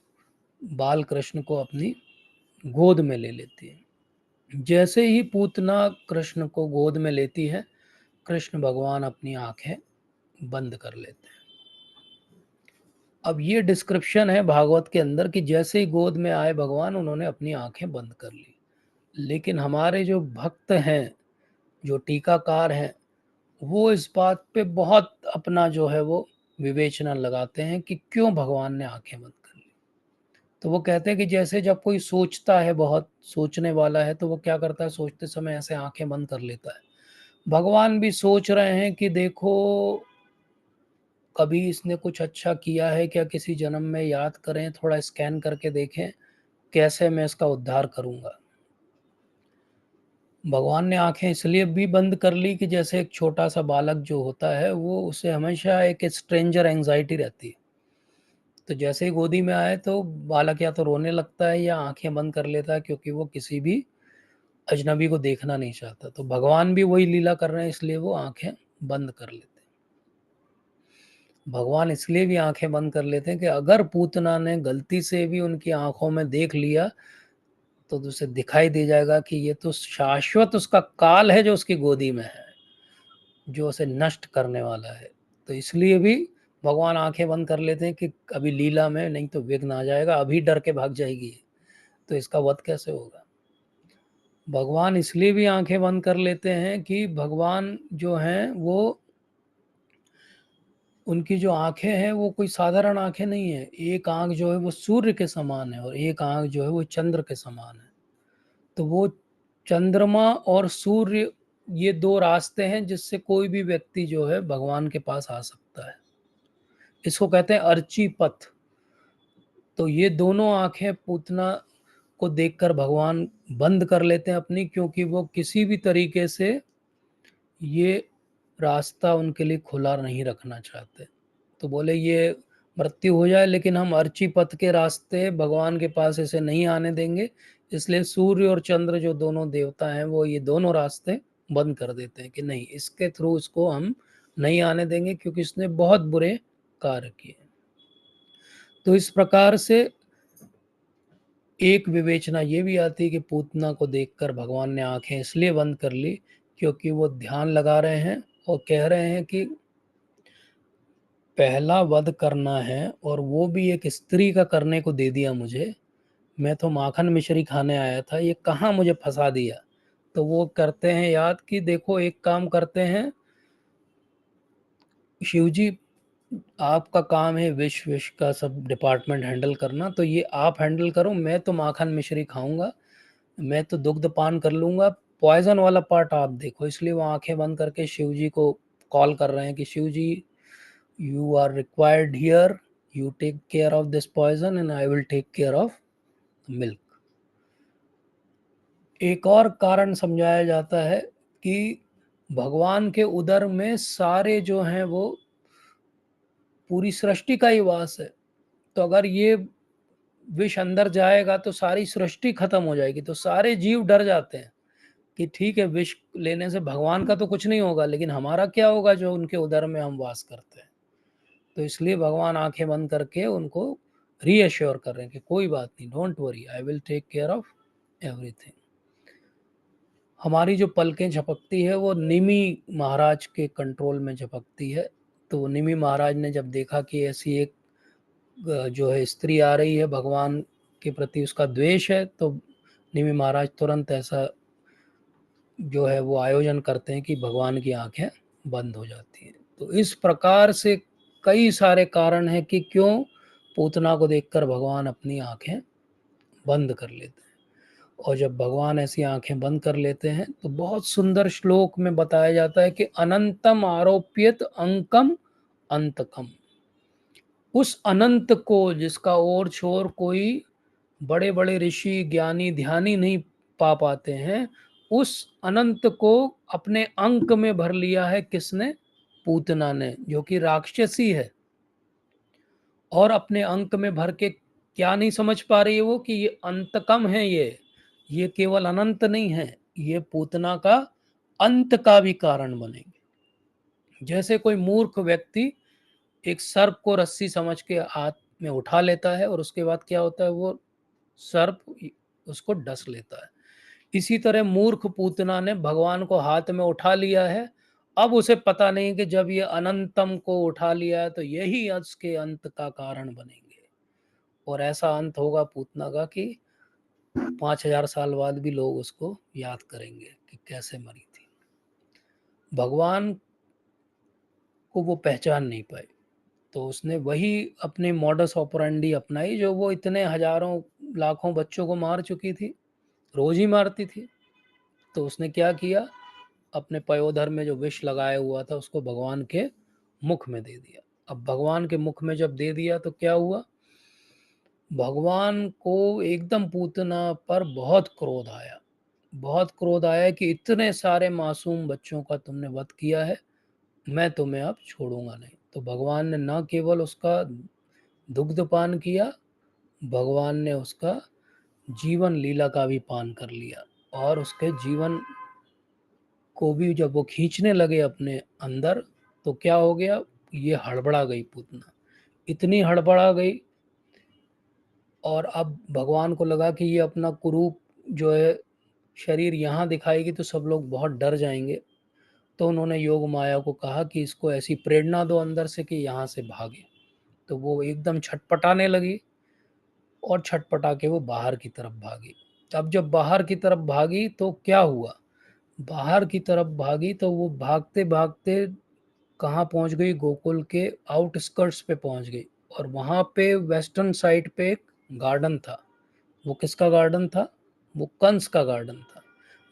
बाल कृष्ण को अपनी गोद में ले लेती है। जैसे ही पूतना कृष्ण को गोद में लेती है, कृष्ण भगवान अपनी आंखें बंद कर लेते हैं। अब ये डिस्क्रिप्शन है भागवत के अंदर कि जैसे ही गोद में आए भगवान, उन्होंने अपनी आंखें बंद कर ली। लेकिन हमारे जो भक्त हैं, जो टीकाकार हैं, वो इस बात पे बहुत अपना जो है वो विवेचना लगाते हैं कि क्यों भगवान ने आंखें बंद कर ली। तो वो कहते हैं कि जैसे जब कोई सोचता है, बहुत सोचने वाला है, तो वो क्या करता है? सोचते समय ऐसे आंखें बंद कर लेता है। भगवान भी सोच रहे हैं कि देखो, कभी इसने कुछ अच्छा किया है क्या किसी जन्म में, याद करें, थोड़ा स्कैन करके देखें कैसे मैं इसका उद्धार करूंगा। भगवान ने आंखें इसलिए भी बंद कर ली कि जैसे एक छोटा सा बालक जो होता है, वो उसे हमेशा एक स्ट्रेंजर एंजाइटी रहती है। तो जैसे ही गोदी में आए तो बालक या तो रोने लगता है या आंखें बंद कर लेता है, क्योंकि वो किसी भी अजनबी को देखना नहीं चाहता। तो भगवान भी वही लीला कर रहे हैं, इसलिए वो आंखें बंद कर लेते हैं। भगवान इसलिए भी आंखें बंद कर लेते हैं कि अगर पूतना ने गलती से भी उनकी आंखों में देख लिया, तो उसे दिखाई दे जाएगा कि ये तो शाश्वत उसका काल है जो उसकी गोदी में है, जो उसे नष्ट करने वाला है। तो इसलिए भी भगवान आंखें बंद कर लेते हैं कि अभी लीला में नहीं तो विघ्न आ जाएगा, अभी डर के भाग जाएगी, तो इसका वध कैसे होगा। भगवान इसलिए भी आंखें बंद कर लेते हैं कि भगवान जो हैं वो, उनकी जो आंखें हैं वो कोई साधारण आंखें नहीं है। एक आंख जो है वो सूर्य के समान है और एक आंख जो है वो चंद्र के समान है। तो वो चंद्रमा और सूर्य, ये दो रास्ते हैं जिससे कोई भी व्यक्ति जो है भगवान के पास आ सकता है। इसको कहते हैं अर्ची पथ। तो ये दोनों आंखें पूतना को देखकर भगवान बंद कर लेते हैं अपनी, क्योंकि वो किसी भी तरीके से ये रास्ता उनके लिए खुला नहीं रखना चाहते। तो बोले ये मृत्यु हो जाए, लेकिन हम अर्ची पथ के रास्ते भगवान के पास इसे नहीं आने देंगे। इसलिए सूर्य और चंद्र जो दोनों देवता हैं, वो ये दोनों रास्ते बंद कर देते हैं कि नहीं, इसके थ्रू इसको हम नहीं आने देंगे, क्योंकि इसने बहुत बुरे कार्य किए। तो इस प्रकार से एक विवेचना ये भी आती है कि पूतना को देखकर भगवान ने आंखें इसलिए बंद कर ली क्योंकि वो ध्यान लगा रहे हैं और कह रहे हैं कि पहला वध करना है, और वो भी एक स्त्री का करने को दे दिया मुझे। मैं तो माखन मिश्री खाने आया था, ये कहाँ मुझे फंसा दिया। तो वो करते हैं याद कि देखो, एक काम करते हैं, शिव जी, आपका काम है विश विश का सब डिपार्टमेंट हैंडल करना, तो ये आप हैंडल करो, मैं तो माखन मिश्री खाऊंगा, मैं तो दुग्ध पान कर लूंगा, पॉइजन वाला पार्ट आप देखो। इसलिए वो आंखें बंद करके शिव जी को कॉल कर रहे हैं कि Shiva ji, you are required here, you take care of this poison and I will take care of milk. एक और कारण समझाया जाता है कि भगवान के उदर में सारे जो हैं वो पूरी सृष्टि का ही वास है। तो अगर ये विष अंदर जाएगा तो सारी सृष्टि खत्म हो जाएगी। तो सारे जीव डर जाते हैं कि ठीक है, विष लेने से भगवान का तो कुछ नहीं होगा, लेकिन हमारा क्या होगा जो उनके उदर में हम वास करते हैं। तो इसलिए भगवान आंखें बंद करके उनको रीअश्योर कर रहे हैं कि कोई बात नहीं, don't worry, I will take care of everything. हमारी जो पलकें झपकती है वो निमि महाराज के कंट्रोल में झपकती है। तो निमि महाराज ने जब देखा कि ऐसी एक जो है स्त्री आ रही है, भगवान के प्रति उसका द्वेष है, तो निमि महाराज तुरंत ऐसा जो है वो आयोजन करते हैं कि भगवान की आंखें बंद हो जाती हैं। तो इस प्रकार से कई सारे कारण हैं कि क्यों पूतना को देखकर भगवान अपनी आंखें बंद कर लेते हैं। और जब भगवान ऐसी आंखें बंद कर लेते हैं तो बहुत सुंदर श्लोक में बताया जाता है कि अनंतम आरोप्यत अंकम अंतकम। उस अनंत को जिसका और छोर कोई बड़े बड़े ऋषि ज्ञानी ध्यानी नहीं पा पाते हैं, उस अनंत को अपने अंक में भर लिया है किसने? पूतना ने, जो कि राक्षसी है। और अपने अंक में भर के क्या नहीं समझ पा रही है वो कि ये अंतकम है, ये केवल अनंत नहीं है, ये पूतना का अंत का भी कारण बनेंगे। जैसे कोई मूर्ख व्यक्ति एक सर्प को रस्सी समझ के हाथ में उठा लेता है और उसके बाद क्या होता है, वो सर्प उसको डस लेता है। इसी तरह मूर्ख पूतना ने भगवान को हाथ में उठा लिया है। अब उसे पता नहीं कि जब ये अनंतम को उठा लिया है तो यही उसके अंत का कारण बनेंगे। और ऐसा अंत होगा पूतना का कि 5,000 साल बाद भी लोग उसको याद करेंगे कि कैसे मरी थी। भगवान को वो पहचान नहीं पाए, तो उसने वही अपनी मॉडस ऑपरेंडी अपनाई जो वो इतने हजारों लाखों बच्चों को मार चुकी थी, रोज ही मारती थी। तो उसने क्या किया, अपने पयोधर में जो विष लगाया हुआ था उसको भगवान के मुख में दे दिया। अब भगवान के मुख में जब दे दिया तो क्या हुआ, भगवान को एकदम पूतना पर बहुत क्रोध आया। बहुत क्रोध आया कि इतने सारे मासूम बच्चों का तुमने वध किया है, मैं तुम्हें अब छोड़ूंगा नहीं। तो भगवान ने न केवल उसका दुग्ध पान किया, भगवान ने उसका जीवन लीला का भी पान कर लिया। और उसके जीवन को भी जब वो खींचने लगे अपने अंदर, तो क्या हो गया, ये हड़बड़ा गई पूतना, इतनी हड़बड़ा गई। और अब भगवान को लगा कि ये अपना कुरूप जो है शरीर यहाँ दिखाएगी तो सब लोग बहुत डर जाएंगे। तो उन्होंने योग माया को कहा कि इसको ऐसी प्रेरणा दो अंदर से कि यहाँ से भागे। तो वो एकदम छटपटाने लगी और छटपटा के वो बाहर की तरफ भागी। अब जब बाहर की तरफ भागी तो क्या हुआ, बाहर की तरफ भागी तो वो भागते भागते कहाँ पहुंच गई, गोकुल के आउटस्कर्ट्स पे पहुंच गई। और वहां पे वेस्टर्न साइड पे एक गार्डन था। वो किसका गार्डन था, वो कंस का गार्डन था।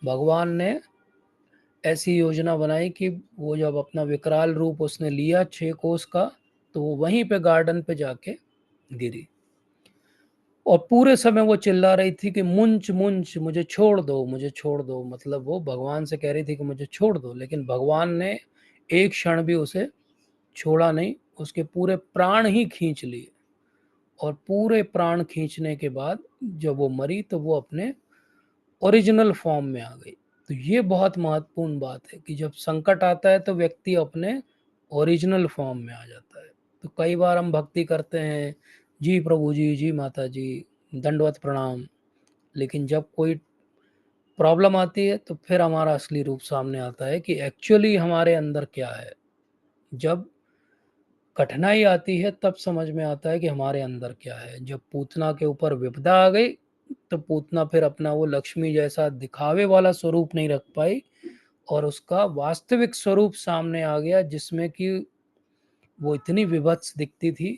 भगवान ने ऐसी योजना बनाई कि वो जब अपना विकराल रूप उसने लिया 6 कोस का, तो वो वहीं पे गार्डन पे जाके गिरी। और पूरे समय वो चिल्ला रही थी कि मुंच मुंच, मुझे छोड़ दो, मुझे छोड़ दो। मतलब वो भगवान से कह रही थी कि मुझे छोड़ दो, लेकिन भगवान ने एक क्षण भी उसे छोड़ा नहीं, उसके पूरे प्राण ही खींच लिए। और पूरे प्राण खींचने के बाद जब वो मरी तो वो अपने ओरिजिनल फॉर्म में आ गई। तो ये बहुत महत्वपूर्ण बात है कि जब संकट आता है तो व्यक्ति अपने ओरिजिनल फॉर्म में आ जाता है। तो कई बार हम भक्ति करते हैं, जी प्रभु जी, जी माता जी, दंडवत प्रणाम, लेकिन जब कोई प्रॉब्लम आती है तो फिर हमारा असली रूप सामने आता है कि एक्चुअली हमारे अंदर क्या है। जब कठिनाई आती है तब समझ में आता है कि हमारे अंदर क्या है। जब पूतना के ऊपर विपदा आ गई तो पूतना फिर अपना वो लक्ष्मी जैसा दिखावे वाला स्वरूप नहीं रख पाई और उसका वास्तविक स्वरूप सामने आ गया, जिसमें कि वो इतनी विभत्स दिखती थी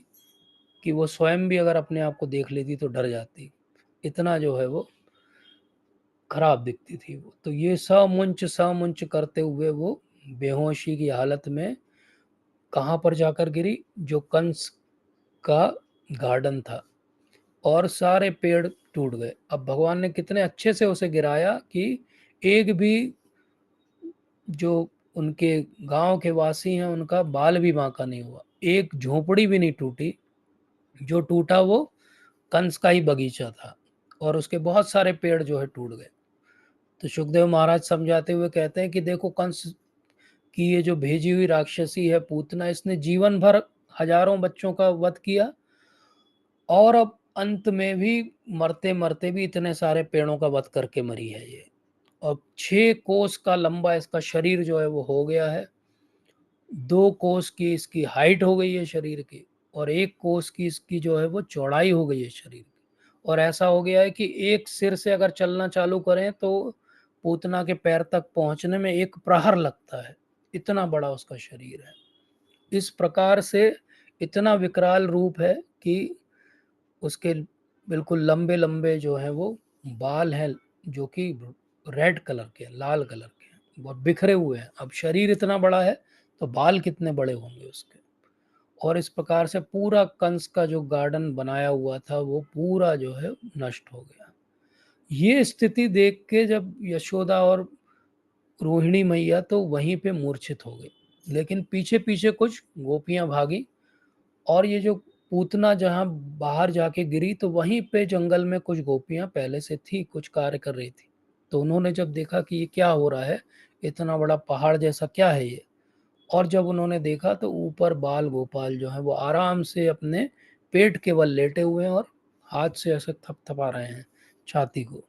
कि वो स्वयं भी अगर अपने आप को देख लेती तो डर जाती। इतना जो है वो खराब दिखती थी वो। तो ये समुंच समुंच करते हुए वो बेहोशी की हालत में कहाँ पर जाकर गिरी, जो कंस का गार्डन था। और सारे पेड़ टूट गए। अब भगवान ने कितने अच्छे से उसे गिराया कि एक भी जो उनके गांव के वासी हैं उनका बाल भी बांका नहीं हुआ, एक झोपड़ी भी नहीं टूटी। जो टूटा वो कंस का ही बगीचा था और उसके बहुत सारे पेड़ जो है टूट गए। तो सुखदेव महाराज समझाते हुए कहते हैं कि देखो, कंस की ये जो भेजी हुई राक्षसी है पूतना, इसने जीवन भर हजारों बच्चों का वध किया और अब अंत में भी मरते मरते भी इतने सारे पेड़ों का वध करके मरी है ये। और 6 कोस का लंबा इसका शरीर जो है वो हो गया है। 2 कोस की इसकी हाइट हो गई है शरीर की, और 1 कोस की इसकी जो है वो चौड़ाई हो गई है शरीर की। और ऐसा हो गया है कि एक सिर से अगर चलना चालू करें तो पूतना के पैर तक पहुंचने में 1 प्रहर लगता है, इतना बड़ा उसका शरीर है। इस प्रकार से इतना विकराल रूप है कि उसके बिल्कुल लंबे-लंबे जो हैं वो बाल हैं, जो कि रेड कलर के हैं, लाल कलर के हैं, और बिखरे हुए हैं। अब शरीर इतना बड़ा है तो बाल कितने बड़े होंगे उसके। और इस प्रकार से पूरा कंस का जो गार्डन बनाया हुआ था वो पूरा जो है नष्ट हो गया। ये स्थिति देख के जब यशोदा और रोहिणी मैया तो वहीं पे मूर्छित हो गई, लेकिन पीछे-पीछे कुछ गोपियाँ भागी, और ये जो पूतना जहाँ बाहर जाके गिरी तो वहीं पे जंगल में कुछ गोपियाँ पहले से थी, कुछ कार्य कर रही थी। तो उन्होंने जब देखा कि ये क्या हो रहा है, इतना बड़ा पहाड़ जैसा क्या है ये? और जब उन्होंने देखा तो ऊपर बाल गोपाल जो हैं वो आराम से अपने पेट के बल लेटे हुए हैं और हाथ से ऐसे थपथपा रहे हैं छाती को।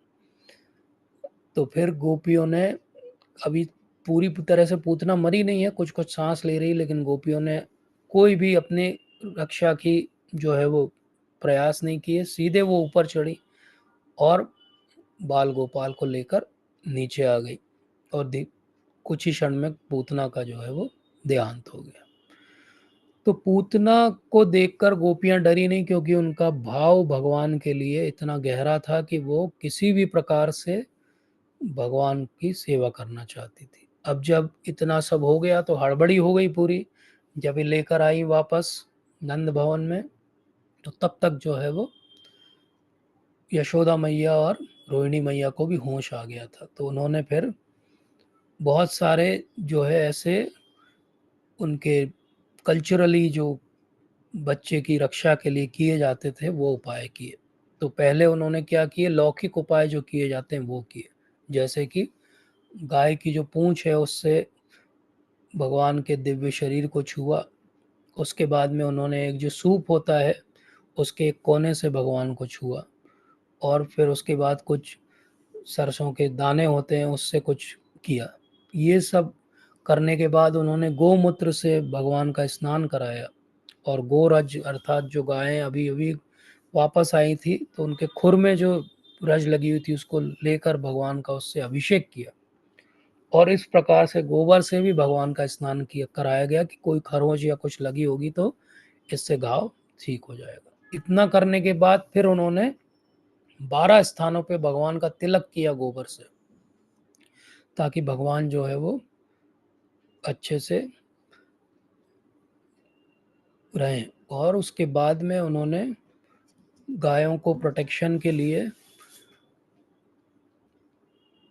तो फिर गोपियों ने, अभी पूरी तरह से पूतना मरी नहीं है, कुछ-कुछ साँस ले रही है, लेकिन गोपियों ने कोई भी अपनी रक्षा की जो है वो प्रयास नहीं किए। सीधे वो ऊपर चढ़ी और बाल गोपाल को लेकर नीचे आ गई, और कुछ ही क्षण में पूतना का जो है वो देहांत हो गया। तो पूतना को देखकर गोपियाँ डरी नहीं, क्योंकि उनका भाव भगवान के लिए इतना गहरा था कि वो किसी भी प्रकार से भगवान की सेवा करना चाहती थी। अब जब इतना सब हो गया तो हड़बड़ी हो गई पूरी। जब ये लेकर आई वापस नंद भवन में, तो तब तक जो है वो यशोदा मैया और रोहिणी मैया को भी होश आ गया था। तो उन्होंने फिर बहुत सारे जो है ऐसे उनके कल्चरली जो बच्चे की रक्षा के लिए किए जाते थे वो उपाय किए। तो पहले उन्होंने क्या किए, लौकिक उपाय जो किए जाते हैं वो किए। जैसे कि गाय की जो पूँछ है उससे भगवान के दिव्य शरीर को छुआ। उसके बाद में उन्होंने एक जो सूप होता है उसके एक कोने से भगवान को छुआ, और फिर उसके बाद कुछ सरसों के दाने होते हैं उससे कुछ किया। ये सब करने के बाद उन्होंने गोमूत्र से भगवान का स्नान कराया, और गोरज अर्थात जो गायें अभी अभी वापस आई थी तो उनके खुर में जो रज लगी हुई थी उसको लेकर भगवान का उससे अभिषेक किया। और इस प्रकार से गोबर से भी भगवान का स्नान किया कराया गया कि कोई खरोंच या कुछ लगी होगी तो इससे घाव ठीक हो जाएगा। इतना करने के बाद फिर उन्होंने 12 स्थानों पे भगवान का तिलक किया गोबर से, ताकि भगवान जो है वो अच्छे से रहें। और उसके बाद में उन्होंने गायों को प्रोटेक्शन के लिए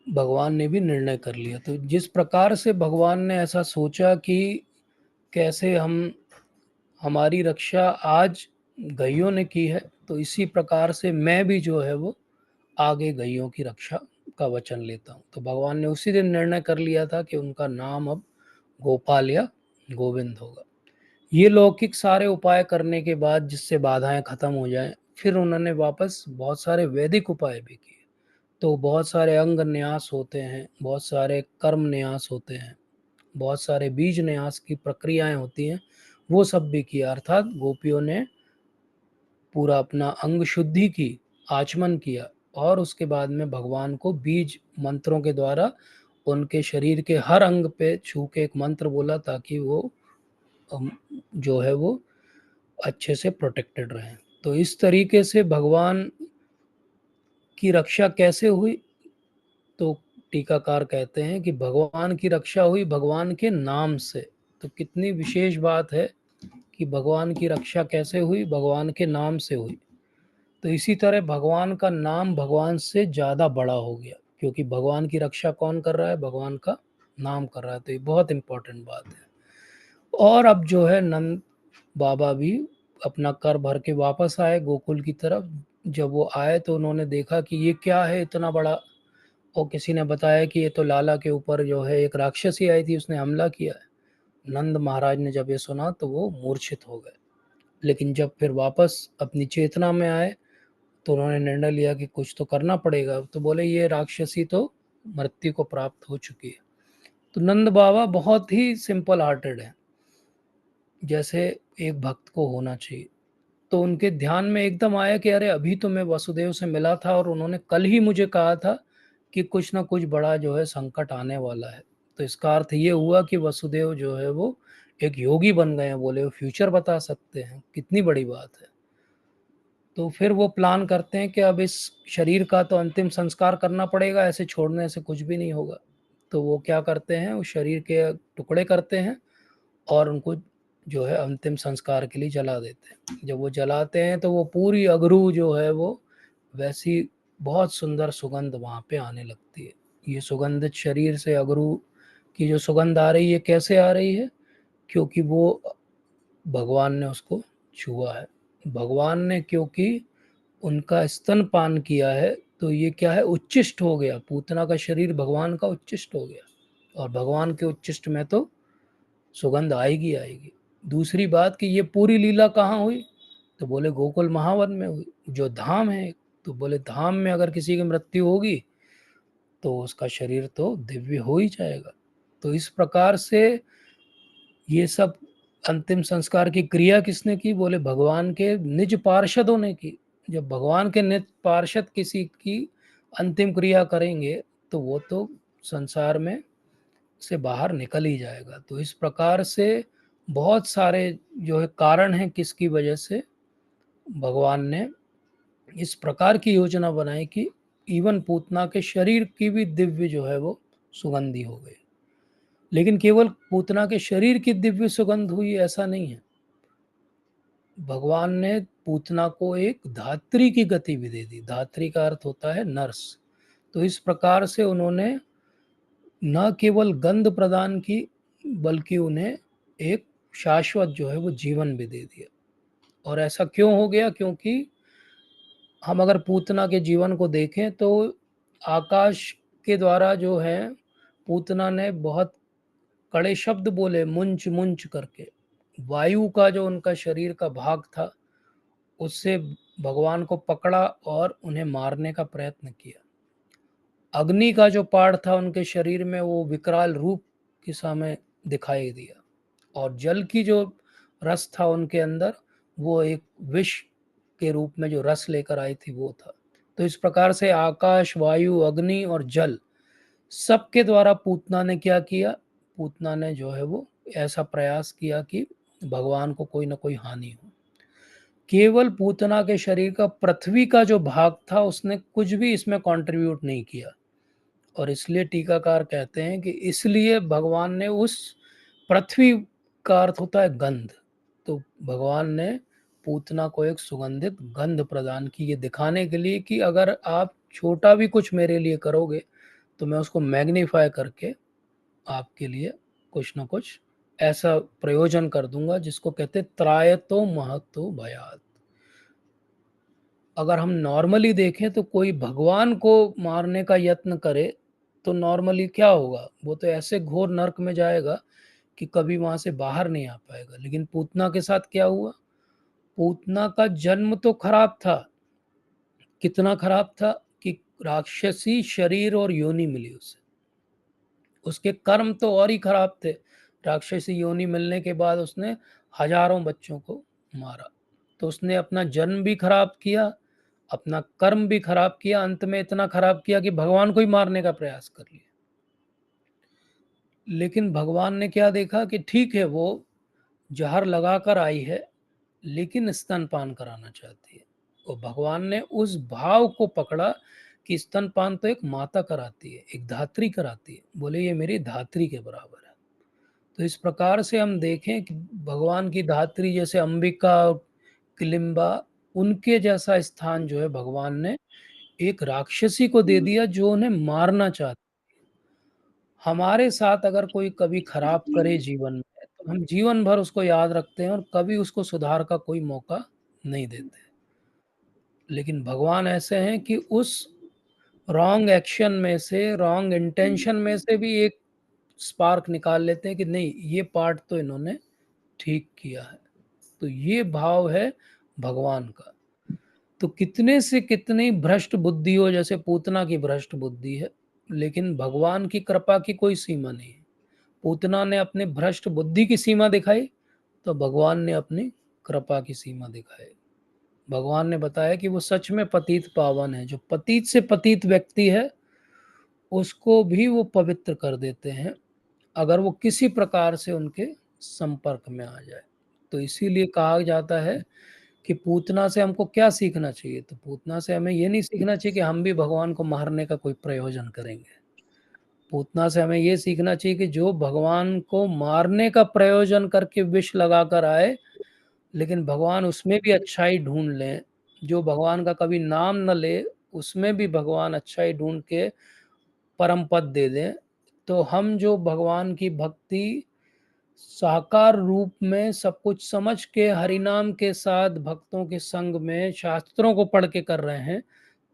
भगवान ने भी निर्णय कर लिया। तो जिस प्रकार से भगवान ने ऐसा सोचा कि कैसे हम हमारी रक्षा आज गइयों ने की है, तो इसी प्रकार से मैं भी जो है वो आगे गइयों की रक्षा का वचन लेता हूँ। तो भगवान ने उसी दिन निर्णय कर लिया था कि उनका नाम अब गोपाल या गोविंद होगा। ये लौकिक सारे उपाय करने के बाद जिससे बाधाएं खत्म हो जाएं, फिर उन्होंने वापस बहुत सारे वैदिक उपाय भी किए। तो बहुत सारे अंग न्यास होते हैं, बहुत सारे कर्म न्यास होते हैं, बहुत सारे बीज न्यास की प्रक्रियाएं होती हैं, वो सब भी किया। अर्थात गोपियों ने पूरा अपना अंग शुद्धि की, आचमन किया, और उसके बाद में भगवान को बीज मंत्रों के द्वारा उनके शरीर के हर अंग पे छू के एक मंत्र बोला, ताकि वो जो है वो अच्छे से प्रोटेक्टेड रहें। तो इस तरीके से भगवान की रक्षा कैसे हुई, तो टीकाकार कहते हैं कि भगवान की रक्षा हुई भगवान के नाम से। तो कितनी विशेष बात है कि भगवान की रक्षा कैसे हुई, भगवान के नाम से हुई। तो इसी तरह भगवान का नाम भगवान से ज़्यादा बड़ा हो गया, क्योंकि भगवान की रक्षा कौन कर रहा है, भगवान का नाम कर रहा है। तो ये बहुत इंपॉर्टेंट बात है। और अब जो है नंद बाबा भी अपना कर भर के वापस आए गोकुल की तरफ। जब वो आए तो उन्होंने देखा कि ये क्या है इतना बड़ा, और किसी ने बताया कि ये तो लाला के ऊपर जो है एक राक्षसी आई थी, उसने हमला किया है। नंद महाराज ने जब ये सुना तो वो मूर्छित हो गए। लेकिन जब फिर वापस अपनी चेतना में आए तो उन्होंने निर्णय लिया कि कुछ तो करना पड़ेगा। तो बोले ये राक्षसी तो मृत्यु को प्राप्त हो चुकी है। तो नंद बाबा बहुत ही सिंपल हार्टेड है। जैसे एक भक्त को होना चाहिए। तो उनके ध्यान में एकदम आया कि अरे अभी तो मैं वसुदेव से मिला था और उन्होंने कल ही मुझे कहा था कि कुछ ना कुछ बड़ा जो है संकट आने वाला है। तो इसका अर्थ ये हुआ कि वसुदेव जो है वो एक योगी बन गए हैं, बोले वो फ्यूचर बता सकते हैं, कितनी बड़ी बात है। तो फिर वो प्लान करते हैं कि अब इस शरीर का तो अंतिम संस्कार करना पड़ेगा, ऐसे छोड़ने से कुछ भी नहीं होगा। तो वो क्या करते हैं, उस शरीर के टुकड़े करते हैं और उनको जो है अंतिम संस्कार के लिए जला देते हैं। जब वो जलाते हैं तो वो पूरी अगरू जो है वो वैसी बहुत सुंदर सुगंध वहाँ पे आने लगती है। ये सुगंधित शरीर से अगरू की जो सुगंध आ रही है, कैसे आ रही है? क्योंकि वो भगवान ने उसको छुआ है। भगवान ने क्योंकि उनका स्तनपान किया है, तो ये क्या है, उच्छिष्ट हो गया। पूतना का शरीर भगवान का उच्छिष्ट हो गया और भगवान के उच्छिष्ट में तो सुगंध आएगी आएगी। दूसरी बात कि ये पूरी लीला कहाँ हुई? तो बोले गोकुल महावन में हुई, जो धाम है। तो बोले धाम में अगर किसी की मृत्यु होगी तो उसका शरीर तो दिव्य हो ही जाएगा। तो इस प्रकार से ये सब अंतिम संस्कार की क्रिया किसने की? बोले भगवान के निज पार्षदों ने की। जब भगवान के निज पार्षद किसी की अंतिम क्रिया करेंगे तो वो तो संसार में से बाहर निकल ही जाएगा। तो इस प्रकार से बहुत सारे जो है कारण हैं किसकी वजह से भगवान ने इस प्रकार की योजना बनाई कि इवन पूतना के शरीर की भी दिव्य जो है वो सुगंधी हो गई। लेकिन केवल पूतना के शरीर की दिव्य सुगंध हुई ऐसा नहीं है। भगवान ने पूतना को एक धात्री की गति भी दे दी। धात्री का अर्थ होता है नर्स। तो इस प्रकार से उन्होंने न केवल गंध प्रदान की बल्कि उन्हें एक शाश्वत जो है वो जीवन भी दे दिया। और ऐसा क्यों हो गया? क्योंकि हम अगर पूतना के जीवन को देखें तो आकाश के द्वारा जो है पूतना ने बहुत कड़े शब्द बोले, मुंच मुंच करके। वायु का जो उनका शरीर का भाग था उससे भगवान को पकड़ा और उन्हें मारने का प्रयत्न किया। अग्नि का जो पार्ट था उनके शरीर में वो विकराल रूप के सामने दिखाई दिया। और जल की जो रस था उनके अंदर वो एक विष के रूप में जो रस लेकर आई थी वो था। तो इस प्रकार से आकाश, वायु, अग्नि और जल सबके द्वारा पूतना ने क्या किया? पूतना ने जो है वो ऐसा प्रयास किया कि भगवान को कोई ना कोई हानि हो। केवल पूतना के शरीर का पृथ्वी का जो भाग था उसने कुछ भी इसमें कंट्रीब्यूट नहीं किया। और इसलिए टीकाकार कहते हैं कि इसलिए भगवान ने उस पृथ्वी का अर्थ होता है गंध। तो भगवान ने पूतना को एक सुगंधित गंध प्रदान की, ये दिखाने के लिए कि अगर आप छोटा भी कुछ मेरे लिए करोगे तो मैं उसको मैग्नीफाई करके आपके लिए कुछ ना कुछ ऐसा प्रयोजन कर दूंगा जिसको कहते त्रायतो महतो भयात। अगर हम नॉर्मली देखें तो कोई भगवान को मारने का यत्न करे तो नॉर्मली क्या होगा? वो तो ऐसे घोर नरक में जाएगा कि कभी वहां से बाहर नहीं आ पाएगा। लेकिन पूतना के साथ क्या हुआ? पूतना का जन्म तो खराब था। कितना खराब था कि राक्षसी शरीर और योनि मिली उसे। उसके कर्म तो और ही खराब थे। राक्षसी योनि मिलने के बाद उसने हजारों बच्चों को मारा। तो उसने अपना जन्म भी खराब किया, अपना कर्म भी खराब किया, अंत में इतना खराब किया कि भगवान को ही मारने का प्रयास कर लिया। लेकिन भगवान ने क्या देखा कि ठीक है, वो जहर लगाकर आई है लेकिन स्तनपान कराना चाहती है। और भगवान ने उस भाव को पकड़ा कि स्तनपान तो एक माता कराती है, एक धात्री कराती है। बोले ये मेरी धात्री के बराबर है। तो इस प्रकार से हम देखें कि भगवान की धात्री जैसे अंबिका, किलिम्बा, उनके जैसा स्थान जो है भगवान ने एक राक्षसी को दे दिया जो उन्हें मारना चाहती। हमारे साथ अगर कोई कभी खराब करे जीवन में तो हम जीवन भर उसको याद रखते हैं और कभी उसको सुधार का कोई मौका नहीं देते। लेकिन भगवान ऐसे हैं कि उस रॉन्ग एक्शन में से, रॉन्ग इंटेंशन में से भी एक स्पार्क निकाल लेते हैं कि नहीं, ये पार्ट तो इन्होंने ठीक किया है। तो ये भाव है भगवान का। तो कितने से कितनी भ्रष्ट बुद्धि हो, जैसे पूतना की भ्रष्ट बुद्धि है, लेकिन भगवान की कृपा की कोई सीमा नहीं है। पूतना ने अपने भ्रष्ट बुद्धि की सीमा दिखाई तो भगवान ने अपनी कृपा की सीमा दिखाई। भगवान ने बताया कि वो सच में पतित पावन है। जो पतित से पतित व्यक्ति है, उसको भी वो पवित्र कर देते हैं, अगर वो किसी प्रकार से उनके संपर्क में आ जाए। तो इसीलिए कहा जाता है कि पूतना से हमको क्या सीखना चाहिए? तो पूतना से हमें ये नहीं सीखना चाहिए कि हम भी भगवान को मारने का कोई प्रयोजन करेंगे। पूतना से हमें ये सीखना चाहिए कि जो भगवान को मारने का प्रयोजन करके विष लगाकर आए, लेकिन भगवान उसमें भी अच्छाई ढूँढ लें। जो भगवान का कभी नाम न ले, उसमें भी भगवान अच्छाई ढूँढ के परम पद दे दें। तो हम जो भगवान की भक्ति साकार रूप में सब कुछ समझ के हरिनाम के साथ भक्तों के संग में शास्त्रों को पढ़ के कर रहे हैं,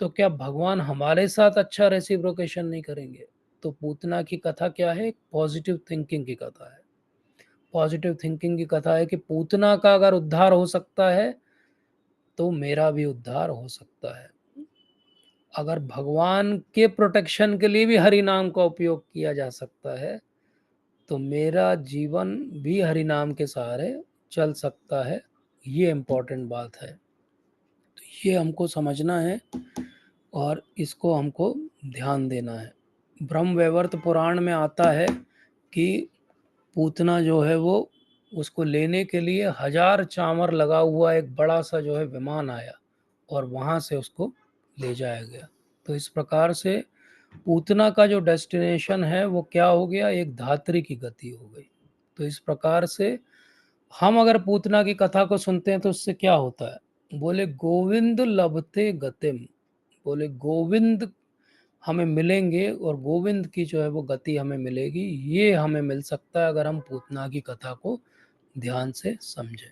तो क्या भगवान हमारे साथ अच्छा रेसिप्रोकेशन नहीं करेंगे? तो पूतना की कथा क्या है? पॉजिटिव थिंकिंग की कथा है। पॉजिटिव थिंकिंग की कथा है कि पूतना का अगर उद्धार हो सकता है, तो मेरा भी उद्धार हो सकता है। अगर भगवान के प्रोटेक्शन के लिए भी हरि नाम का उपयोग किया जा सकता है, तो मेरा जीवन भी हरि नाम के सहारे चल सकता है। ये इम्पोर्टेंट बात है। तो ये हमको समझना है और इसको हमको ध्यान देना है। ब्रह्म वैवर्त पुराण में आता है कि पूतना जो है वो उसको लेने के लिए 1000 चामर लगा हुआ एक बड़ा सा जो है विमान आया और वहां से उसको ले जाया गया। तो इस प्रकार से पूतना का जो डेस्टिनेशन है वो क्या हो गया? एक धात्री की गति हो गई। तो इस प्रकार से हम अगर पूतना की कथा को सुनते हैं तो उससे क्या होता है? बोले गोविंद लभते गतिम। बोले गोविंद हमें मिलेंगे और गोविंद की जो है वो गति हमें मिलेगी। ये हमें मिल सकता है अगर हम पूतना की कथा को ध्यान से समझें।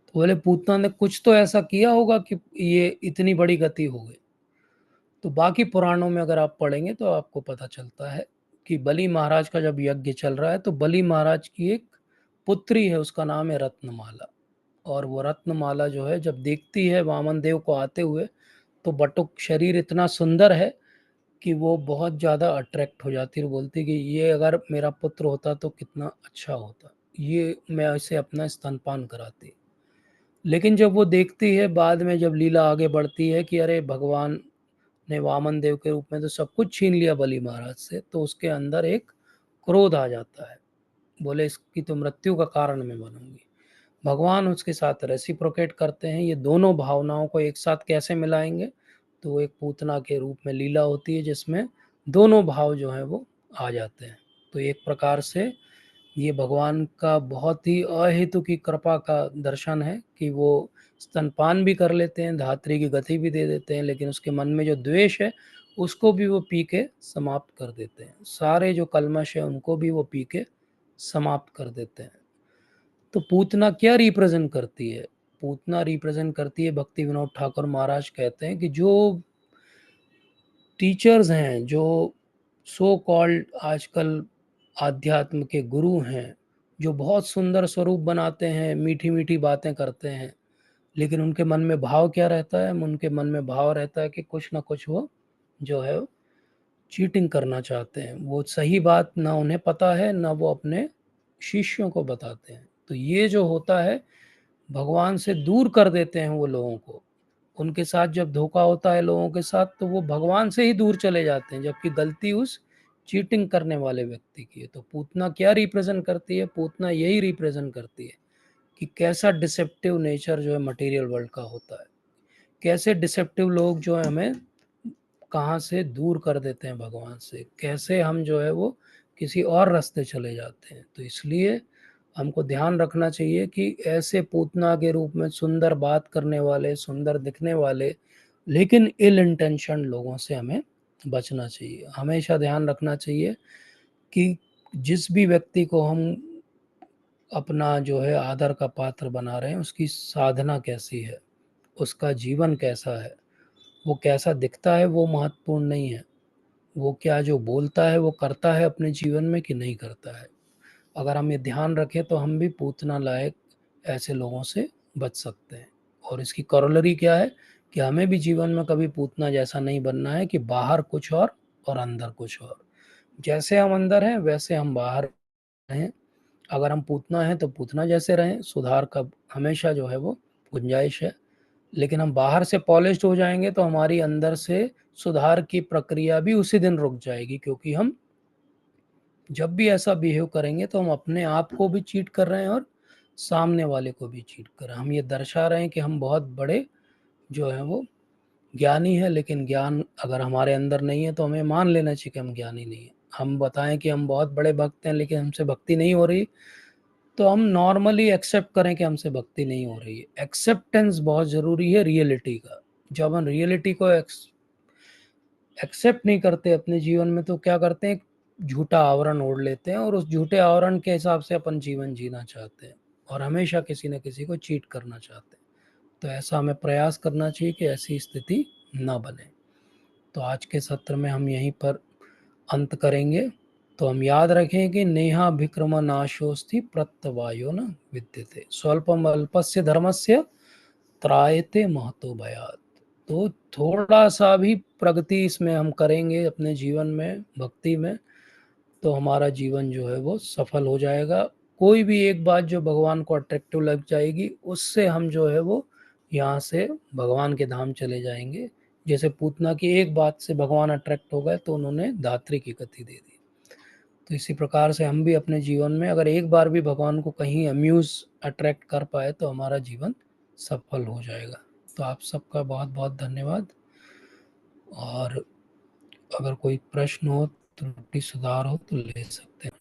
तो बोले पूतना ने कुछ तो ऐसा किया होगा कि ये इतनी बड़ी गति हो गई। तो बाकी पुराणों में अगर आप पढ़ेंगे तो आपको पता चलता है कि बलि महाराज का जब यज्ञ चल रहा है तो बलि महाराज की एक पुत्री है, उसका नाम है रत्नमाला। और वो रत्नमाला जो है जब देखती है वामन देव को आते हुए, तो बटुक शरीर इतना सुंदर है कि वो बहुत ज़्यादा अट्रैक्ट हो जाती है और बोलती कि ये अगर मेरा पुत्र होता तो कितना अच्छा होता, ये मैं इसे अपना स्तनपान कराती। लेकिन जब वो देखती है बाद में, जब लीला आगे बढ़ती है कि अरे भगवान ने वामन देव के रूप में तो सब कुछ छीन लिया बलि महाराज से, तो उसके अंदर एक क्रोध आ जाता है। बोले इसकी तो मृत्यु का कारण मैं बनूंगी। भगवान उसके साथ रेसिप्रोकेट करते हैं। ये दोनों भावनाओं को एक साथ कैसे मिलाएंगे? तो वो एक पूतना के रूप में लीला होती है जिसमें दोनों भाव जो हैं वो आ जाते हैं। तो एक प्रकार से ये भगवान का बहुत ही अहेतु की कृपा का दर्शन है कि वो स्तनपान भी कर लेते हैं, धात्री की गति भी दे देते हैं, लेकिन उसके मन में जो द्वेष है उसको भी वो पी के समाप्त कर देते हैं। सारे जो कल्मश है उनको भी वो पी के समाप्त कर देते हैं। तो पूतना क्या रिप्रेजेंट करती है? पूतना रिप्रेजेंट करती है, भक्ति विनोद ठाकुर महाराज कहते हैं कि जो टीचर्स हैं, जो सो कॉल्ड आजकल आध्यात्म के गुरु हैं, जो बहुत सुंदर स्वरूप बनाते हैं, मीठी मीठी बातें करते हैं, लेकिन उनके मन में भाव क्या रहता है? उनके मन में भाव रहता है कि कुछ ना कुछ वो जो है चीटिंग करना चाहते हैं। वो सही बात ना उन्हें पता है, ना वो अपने शिष्यों को बताते हैं। तो ये जो होता है, भगवान से दूर कर देते हैं वो लोगों को। उनके साथ जब धोखा होता है लोगों के साथ, तो वो भगवान से ही दूर चले जाते हैं, जबकि गलती उस चीटिंग करने वाले व्यक्ति की है। तो पूतना क्या रिप्रेजेंट करती है? पूतना यही रिप्रेजेंट करती है कि कैसा डिसेप्टिव नेचर जो है मटेरियल वर्ल्ड का होता है, कैसे डिसेप्टिव लोग जो है हमें कहाँ से दूर कर देते हैं भगवान से, कैसे हम जो है वो किसी और रास्ते चले जाते हैं। तो इसलिए हमको ध्यान रखना चाहिए कि ऐसे पूतना के रूप में सुंदर बात करने वाले, सुंदर दिखने वाले, लेकिन इल इंटेंशन लोगों से हमें बचना चाहिए। हमेशा ध्यान रखना चाहिए कि जिस भी व्यक्ति को हम अपना जो है आदर का पात्र बना रहे हैं, उसकी साधना कैसी है, उसका जीवन कैसा है, वो कैसा दिखता है वो महत्वपूर्ण नहीं है। वो क्या जो बोलता है वो करता है अपने जीवन में कि नहीं करता है। अगर हम ये ध्यान रखें तो हम भी पूतना लायक ऐसे लोगों से बच सकते हैं। और इसकी करोलरी क्या है कि हमें भी जीवन में कभी पूतना जैसा नहीं बनना है कि बाहर कुछ और अंदर कुछ और। जैसे हम अंदर हैं वैसे हम बाहर हैं। अगर हम पूतना हैं तो पूतना जैसे रहें, सुधार का हमेशा जो है वो गुंजाइश है। लेकिन हम बाहर से पॉलिश्ड हो जाएंगे तो हमारी अंदर से सुधार की प्रक्रिया भी उसी दिन रुक जाएगी, क्योंकि हम जब भी ऐसा बिहेव करेंगे तो हम अपने आप को भी चीट कर रहे हैं और सामने वाले को भी चीट कर रहे हैं। हम ये दर्शा रहे हैं कि हम बहुत बड़े जो है वो ज्ञानी है, लेकिन ज्ञान अगर हमारे अंदर नहीं है तो हमें मान लेना चाहिए कि हम ज्ञानी नहीं है। हम बताएं कि हम बहुत बड़े भक्त हैं लेकिन हमसे भक्ति नहीं हो रही, तो हम नॉर्मली एक्सेप्ट करें कि हमसे भक्ति नहीं हो रही है। एक्सेप्टेंस बहुत ज़रूरी है रियलिटी का। जब हम रियलिटी को एक्सेप्ट नहीं करते अपने जीवन में तो क्या करते हैं, झूठा आवरण ओढ़ लेते हैं और उस झूठे आवरण के हिसाब से अपन जीवन जीना चाहते हैं और हमेशा किसी न किसी को चीट करना चाहते हैं। तो ऐसा हमें प्रयास करना चाहिए कि ऐसी स्थिति ना बने। तो आज के सत्र में हम यहीं पर अंत करेंगे। तो हम याद रखें कि नेहा विक्रम नाशोस्ति प्रत्यवायो न विद्यते स्वल्पम अल्पस्य धर्मस्य त्रायते महतो भयात। तो थोड़ा सा भी प्रगति इसमें हम करेंगे अपने जीवन में, भक्ति में, तो हमारा जीवन जो है वो सफल हो जाएगा। कोई भी एक बात जो भगवान को अट्रैक्टिव लग जाएगी, उससे हम जो है वो यहाँ से भगवान के धाम चले जाएंगे। जैसे पूतना की एक बात से भगवान अट्रैक्ट हो गए तो उन्होंने धात्री की गति दे दी। तो इसी प्रकार से हम भी अपने जीवन में अगर एक बार भी भगवान को कहीं अम्यूज अट्रैक्ट कर पाए तो हमारा जीवन सफल हो जाएगा। तो आप सबका बहुत बहुत धन्यवाद। और अगर कोई प्रश्न हो, त्रुटि सुधार हो तो ले सकते हैं।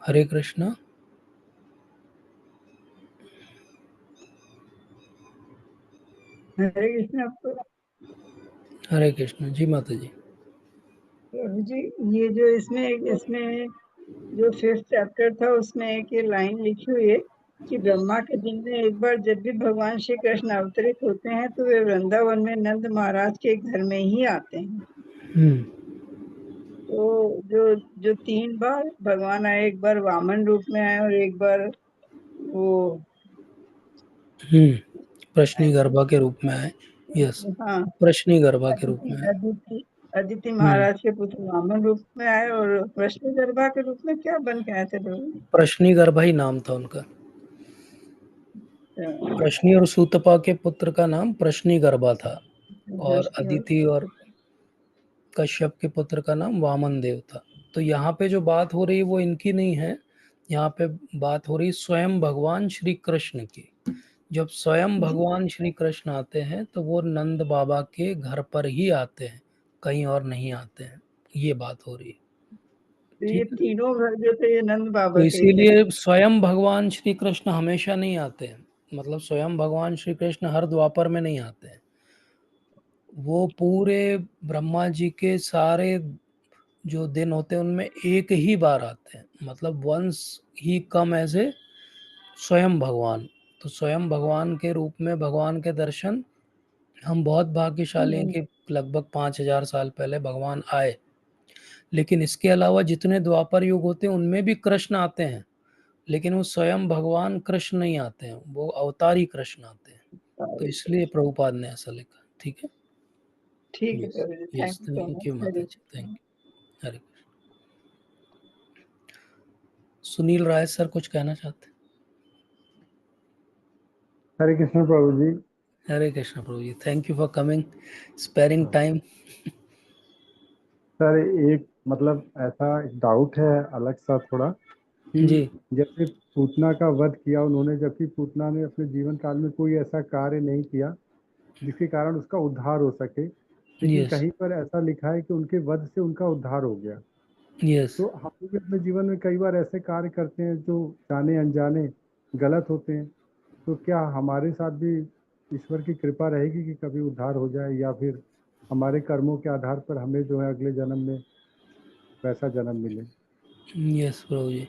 हरे कृष्णा। हरे कृष्ण। आपको हरे कृष्णा जी। माता जी। प्रभु जी, ये जो इसमें इसमें जो 5th चैप्टर था उसमें एक ये लाइन लिखी हुई है कि ब्रह्मा के दिन में एक बार जब भी भगवान श्री कृष्ण अवतरित होते हैं तो वे वृंदावन में नंद महाराज के घर में ही आते हैं। हम्म तो जो जो 3 बार भगवान आए, एक बार वामन रूप में आए और एक बार वो प्रश्नी गर्भा के रूप में आए। यस, हाँ प्रश्नी गर्भा के रूप अदिति में आए। अदिति अदिति हम्म महाराज के पुत्र वामन रूप में आए और कृष्ण के रूप में क्या बन के आए थे प्रभु? प्रश्नी गर्भा ही नाम था उनका। प्रश्नी और सूतपा के पुत्र का नाम प्रश्नी गर्भा था और कृष्ण अदिति और कश्यप के पुत्र का नाम वामन देव था। तो यहाँ पे जो बात हो रही है वो इनकी नहीं है, यहाँ पे बात हो रही स्वयं भगवान श्री कृष्ण की। जब स्वयं जी। भगवान श्री कृष्ण आते हैं तो वो नंद बाबा के घर पर ही आते हैं, कहीं और नहीं आते हैं। ये बात हो रही है। तो ये ठीक है। तीनों घर जो थे ये नंद तो बाबा के ही थे। इसीलिए स्वयं भगवान श्री कृष्ण हमेशा नहीं आते हैं। मतलब स्वयं भगवान श्री कृष्ण हर द्वापर में नहीं आते हैं। वो पूरे ब्रह्मा जी के सारे जो दिन होते हैं उनमें एक ही बार आते हैं। मतलब once he come as a स्वयं भगवान। तो स्वयं भगवान के रूप में भगवान के दर्शन, हम बहुत भाग्यशाली हैं हम्म, कि लगभग 5,000 साल पहले भगवान आए। लेकिन इसके अलावा जितने द्वापर युग होते हैं उनमें भी कृष्ण आते हैं, लेकिन वो स्वयं भगवान कृष्ण नहीं आते हैं, वो अवतारी कृष्ण आते हैं। तो इसलिए प्रभुपाद ने ऐसा लिखा। ठीक है। ठीक है यस। प्रभु जी, yes, thank you so thank much. You माता हरे जी, thank Krishna. You. Hare. Sunil Rai sir कुछ कहना चाहते हरे कृष्ण प्रभु जी। हैं? हरे कृष्ण प्रभु जी, thank you for coming, sparing हाँ। टाइम। सर एक मतलब ऐसा एक डाउट है अलग सा थोड़ा कि जी। जैसे पूतना का वध किया उन्होंने, जबकि पूतना ने अपने जीवन काल में कोई ऐसा कार्य नहीं किया जिसके कारण उसका उद्धार हो सके, लेकिन यस। कहीं पर ऐसा लिखा है कि उनके वध से उनका उद्धार हो गया। यस। तो हम लोग भी अपने जीवन में कई बार ऐसे कार्य करते हैं जो जाने अनजाने गलत होते हैं। तो क्या हमारे साथ भी ईश्वर की कृपा रहेगी कि कभी उद्धार हो जाए या फिर हमारे कर्मों के आधार पर हमें जो है अगले जन्म में वैसा जन्म मिले। यस प्रभु जी।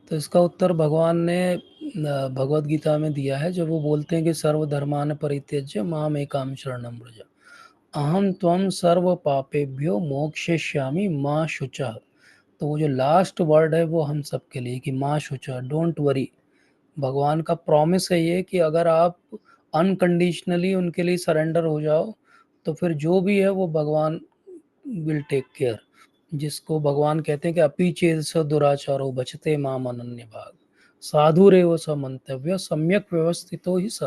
तो इसका उत्तर भगवान ने भगवत गीता में दिया है, जब वो बोलते हैं कि सर्वधर्मान परित्यज्य माम एकाम शरणम व्रज, अहम त्वम सर्व पापेभ्यो मोक्षयिष्यामि माँ शुचः। तो वो जो लास्ट वर्ड है वो हम सब के लिए कि माँ शुचः, डोंट वरी। भगवान का प्रॉमिस है ये कि अगर आप अनकंडीशनली उनके लिए सरेंडर हो जाओ तो फिर जो भी है वो भगवान विल टेक केयर। जिसको भगवान कहते हैं कि अपि चेद स दुराचारो बचते माम अनन्य भाग, साधु रे वो स मंतव्य सम्यक व्यवस्थितो ही स।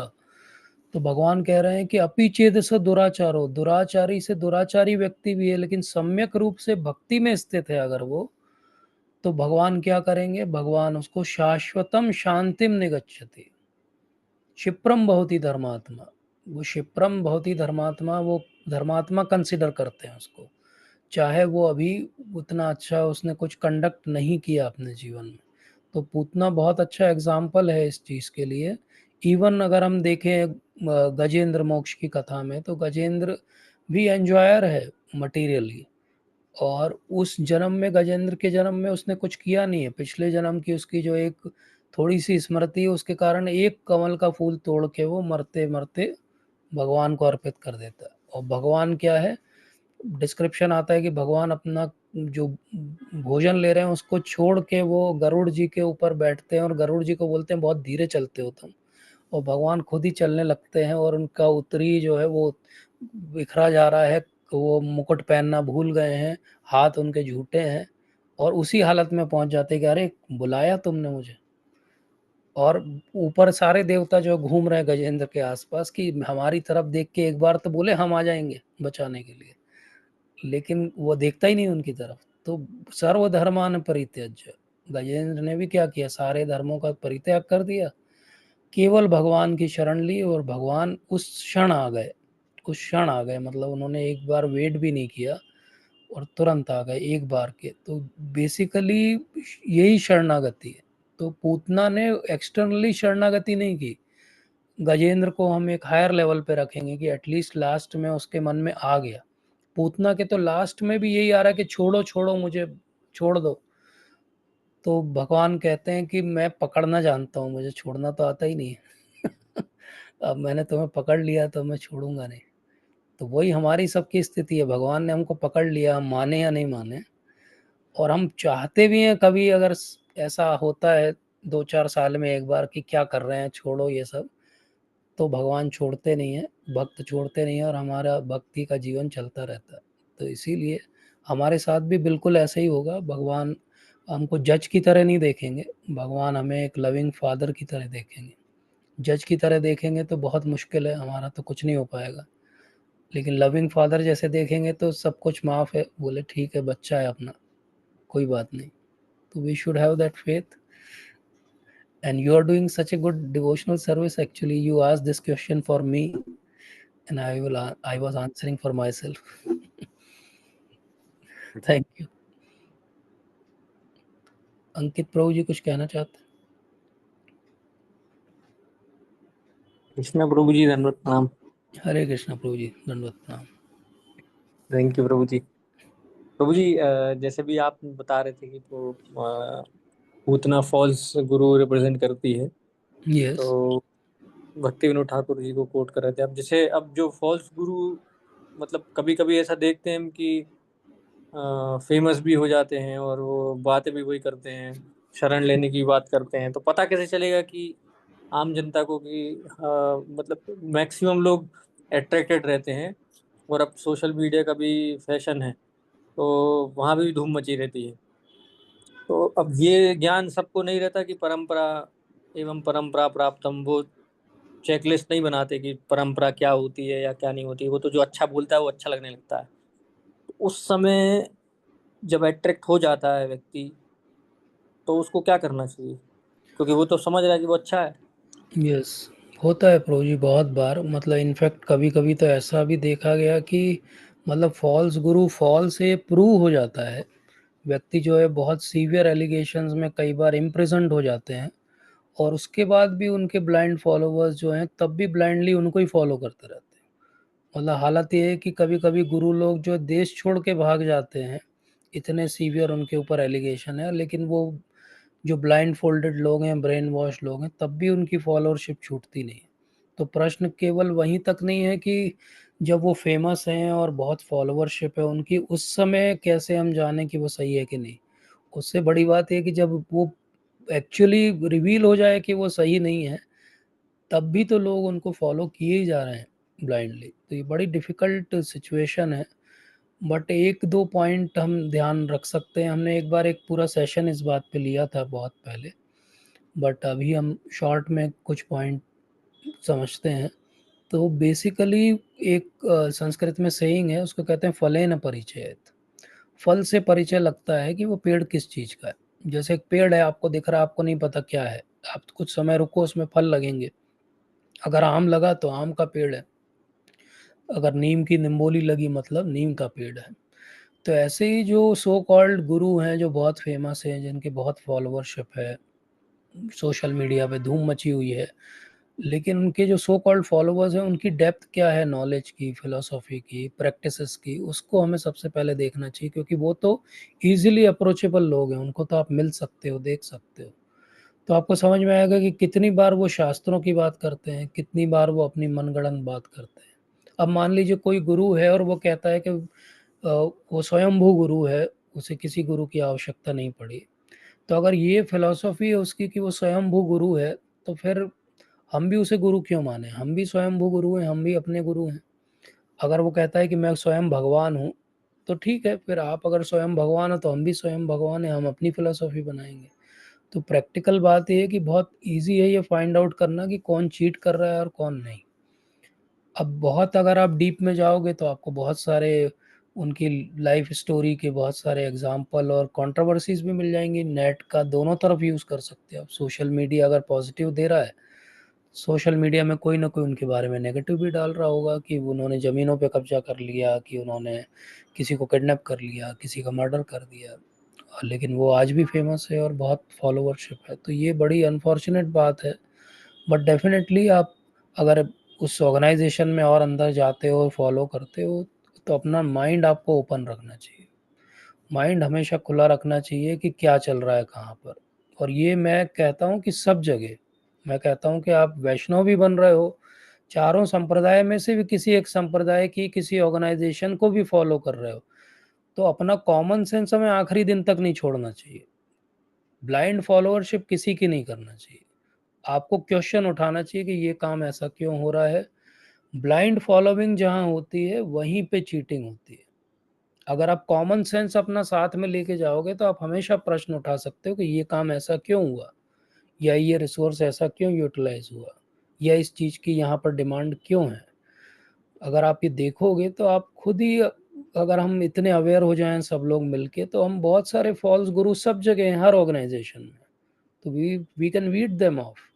तो भगवान कह रहे हैं कि अपि चेद स दुराचारो, दुराचारी से दुराचारी व्यक्ति भी है लेकिन सम्यक रूप से भक्ति में स्थित है अगर वो, तो भगवान क्या करेंगे, भगवान उसको शाश्वतम शांतिम निगच्छति, क्षिप्रम भवति धर्मात्मा। वो क्षिप्रम भवति धर्मात्मा, वो धर्मात्मा कंसिडर करते हैं उसको, चाहे वो अभी उतना अच्छा उसने कुछ कंडक्ट नहीं किया अपने जीवन में। तो पूतना बहुत अच्छा एग्जाम्पल है इस चीज़ के लिए। इवन अगर हम देखें गजेंद्र मोक्ष की कथा में, तो गजेंद्र भी एंजॉयर है मटेरियली, और उस जन्म में, गजेंद्र के जन्म में उसने कुछ किया नहीं है। पिछले जन्म की उसकी जो एक थोड़ी सी स्मृति है उसके कारण एक कमल का फूल तोड़ के वो मरते मरते भगवान को अर्पित कर देता है। और भगवान क्या है, डिस्क्रिप्शन आता है कि भगवान अपना जो भोजन ले रहे हैं उसको छोड़ के वो गरुड़ जी के ऊपर बैठते हैं और गरुड़ जी को बोलते हैं बहुत धीरे चलते हो तुम, और भगवान खुद ही चलने लगते हैं और उनका उत्तरी जो है वो बिखरा जा रहा है, वो मुकुट पहनना भूल गए हैं, हाथ उनके झूठे हैं, और उसी हालत में पहुंच जाते हैं कि अरे बुलाया तुमने मुझे। और ऊपर सारे देवता जो घूम रहे हैं गजेंद्र के आसपास कि हमारी तरफ देख के एक बार तो बोले हम आ जाएंगे बचाने के लिए, लेकिन वो देखता ही नहीं उनकी तरफ। तो सर्वधर्मान परित्यज्य, गजेंद्र ने भी क्या किया, सारे धर्मों का परित्याग कर दिया, केवल भगवान की शरण ली, और भगवान उस क्षण आ गए, उस क्षण आ गए, मतलब उन्होंने एक बार वेट भी नहीं किया और तुरंत आ गए एक बार के। तो बेसिकली यही शरणागति है। तो पूतना ने एक्सटर्नली शरणागति नहीं की, गजेंद्र को हम एक हायर लेवल पे रखेंगे कि एटलीस्ट लास्ट में उसके मन में आ गया। पूतना के तो लास्ट में भी यही आ रहा है कि छोड़ो छोड़ो मुझे, छोड़ दो। तो भगवान कहते हैं कि मैं पकड़ना जानता हूँ, मुझे छोड़ना तो आता ही नहीं है। अब मैंने तुम्हें पकड़ लिया तो मैं छोड़ूंगा नहीं। तो वही हमारी सबकी स्थिति है, भगवान ने हमको पकड़ लिया, हम माने या नहीं माने। और हम चाहते भी हैं कभी अगर ऐसा होता है 2-4 साल में एक बार कि क्या कर रहे हैं, छोड़ो ये सब, तो भगवान छोड़ते नहीं है, भक्त छोड़ते नहीं है, और हमारा भक्ति का जीवन चलता रहता है। तो इसीलिए हमारे साथ भी बिल्कुल ऐसे ही होगा। भगवान हमको जज की तरह नहीं देखेंगे, भगवान हमें एक लविंग फादर की तरह देखेंगे। जज की तरह देखेंगे तो बहुत मुश्किल है, हमारा तो कुछ नहीं हो पाएगा। लेकिन लविंग फादर जैसे देखेंगे तो सब कुछ माफ़ है, बोले ठीक है बच्चा है अपना, कोई बात नहीं। तो we should have that faith. And you are doing such a good devotional service. Actually, you asked this question for me, and I was answering for myself. Thank you. अंकित प्रभु जी कुछ कहना चाहते हैं? कृष्णा प्रभु जी, धन्यवाद प्रणाम। हरे कृष्णा प्रभु जी, दंडवत प्रणाम। थैंक यू प्रभु जी। प्रभु जी, जैसे भी आप बता रहे थे कि तो पूतना फॉल्स गुरु रिप्रेजेंट करती है, यस। तो भक्ति विनोद ठाकुर जी को कोट कर रहे थे। अब जैसे अब जो फॉल्स गुरु, मतलब कभी कभी ऐसा देखते हैं हम कि फेमस भी हो जाते हैं और वो बातें भी वही करते हैं, शरण लेने की बात करते हैं, तो पता कैसे चलेगा कि आम जनता को कि मतलब मैक्सिमम लोग अट्रैक्टेड रहते हैं, और अब सोशल मीडिया का भी फैशन है तो वहाँ भी धूम मची रहती है। तो अब ये ज्ञान सबको नहीं रहता कि परंपरा एवं परंपरा प्राप्तम, वो चेकलिस्ट नहीं बनाते कि परंपरा क्या होती है या क्या नहीं होती। वो तो जो अच्छा बोलता है वो अच्छा लगने लगता है। तो उस समय जब अट्रैक्ट हो जाता है व्यक्ति, तो उसको क्या करना चाहिए, क्योंकि वो तो समझ रहा है कि वो अच्छा है। यस, होता है प्रभु जी बहुत बार। मतलब इनफैक्ट कभी कभी तो ऐसा भी देखा गया कि मतलब फॉल्स गुरु फॉल से प्रूव हो जाता है, व्यक्ति जो है बहुत सीवियर एलिगेशंस में कई बार इम्प्रिजन्ड हो जाते हैं, और उसके बाद भी उनके ब्लाइंड फॉलोवर्स जो हैं तब भी ब्लाइंडली उनको ही फॉलो करते रहते हैं। मतलब हालत ये है कि कभी-कभी गुरु लोग जो देश छोड़ के भाग जाते हैं, इतने सीवियर उनके ऊपर एलिगेशन है, लेकिन वो जो ब्लाइंड फोल्डेड लोग हैं, ब्रेन वॉश लोग हैं, तब भी उनकी फॉलोअरशिप छूटती नहीं है। तो प्रश्न केवल वहीं तक नहीं है कि जब वो फेमस हैं और बहुत फॉलोअरशिप है उनकी, उस समय कैसे हम जानें कि वो सही है कि नहीं? उससे बड़ी बात ये है कि जब वो एक्चुअली रिवील हो जाए कि वो सही नहीं है, तब भी तो लोग उनको फॉलो किए ही जा रहे हैं ब्लाइंडली। तो ये बड़ी डिफ़िकल्ट सिचुएशन है। बट 1-2 पॉइंट हम ध्यान रख सकते हैं। हमने एक बार एक पूरा सेशन इस बात पे लिया था बहुत पहले, बट अभी हम शॉर्ट में कुछ पॉइंट समझते हैं। तो बेसिकली एक संस्कृत में सेइंग है, उसको कहते हैं फलेन परिचयेत। फल से परिचय लगता है कि वो पेड़ किस चीज़ का है। जैसे एक पेड़ है, आपको दिख रहा है, आपको नहीं पता क्या है। आप कुछ समय रुको, उसमें फल लगेंगे। अगर आम लगा तो आम का पेड़ है, अगर नीम की निम्बोली लगी मतलब नीम का पेड़ है। तो ऐसे ही जो सो कॉल्ड गुरु हैं, जो बहुत फेमस हैं, जिनकी बहुत फॉलोअरशिप है, सोशल मीडिया पे धूम मची हुई है, लेकिन उनके जो सो कॉल्ड फॉलोअर्स हैं, उनकी डेप्थ क्या है नॉलेज की, फिलोसॉफी की, प्रैक्टिसेस की, उसको हमें सबसे पहले देखना चाहिए, क्योंकि वो तो ईज़िली अप्रोचेबल लोग हैं, उनको तो आप मिल सकते हो, देख सकते हो। तो आपको समझ में आएगा कि कितनी बार वो शास्त्रों की बात करते हैं, कितनी बार वो अपनी मनगढ़ंत बात करते हैं। अब मान लीजिए कोई गुरु है और वो कहता है कि वो स्वयंभू गुरु है, उसे किसी गुरु की आवश्यकता नहीं पड़ी। तो अगर ये फिलॉसफी है उसकी कि वो स्वयंभू गुरु है, तो फिर हम भी उसे गुरु क्यों माने? हम भी स्वयंभू गुरु हैं, हम भी अपने गुरु हैं। अगर वो कहता है कि मैं स्वयं भगवान हूँ, तो ठीक है, फिर आप अगर स्वयं भगवान हो तो हम भी स्वयं भगवान हैं, हम अपनी फिलॉसफी बनाएँगे। तो प्रैक्टिकल बात ये है कि बहुत ईज़ी है ये फाइंड आउट करना कि कौन चीट कर रहा है और कौन नहीं। अब बहुत अगर आप डीप में जाओगे तो आपको बहुत सारे उनकी लाइफ स्टोरी के बहुत सारे एग्जाम्पल और कंट्रोवर्सीज भी मिल जाएंगी। नेट का दोनों तरफ यूज़ कर सकते हो आप। सोशल मीडिया अगर पॉजिटिव दे रहा है, सोशल मीडिया में कोई ना कोई उनके बारे में नेगेटिव भी डाल रहा होगा कि उन्होंने ज़मीनों पे कब्जा कर लिया, कि उन्होंने किसी को किडनैप कर लिया, किसी का मर्डर कर दिया। लेकिन वो आज भी फेमस है और बहुत फॉलोअरशिप है। तो ये बड़ी अनफॉर्चुनेट बात है। बट डेफिनेटली आप अगर उस ऑर्गेनाइजेशन में और अंदर जाते हो, फॉलो करते हो, तो अपना माइंड आपको ओपन रखना चाहिए। माइंड हमेशा खुला रखना चाहिए कि क्या चल रहा है कहाँ पर। और ये मैं कहता हूँ कि सब जगह, मैं कहता हूँ कि आप वैष्णव भी बन रहे हो, चारों संप्रदाय में से भी किसी एक संप्रदाय की किसी ऑर्गेनाइजेशन को भी फॉलो कर रहे हो, तो अपना कॉमन सेंस हमें आखिरी दिन तक नहीं छोड़ना चाहिए। ब्लाइंड फॉलोअरशिप किसी की नहीं करना चाहिए। आपको क्वेश्चन उठाना चाहिए कि ये काम ऐसा क्यों हो रहा है। ब्लाइंड फॉलोइंग जहाँ होती है वहीं पे चीटिंग होती है। अगर आप कॉमन सेंस अपना साथ में लेके जाओगे तो आप हमेशा प्रश्न उठा सकते हो कि ये काम ऐसा क्यों हुआ, या ये रिसोर्स ऐसा क्यों यूटिलाइज हुआ, या इस चीज़ की यहाँ पर डिमांड क्यों है। अगर आप ये देखोगे तो आप खुद ही, अगर हम इतने अवेयर हो जाएं सब लोग मिलके, तो हम बहुत सारे फॉल्स गुरु सब जगह हैं, हर ऑर्गेनाइजेशन में, तो we can weed them off.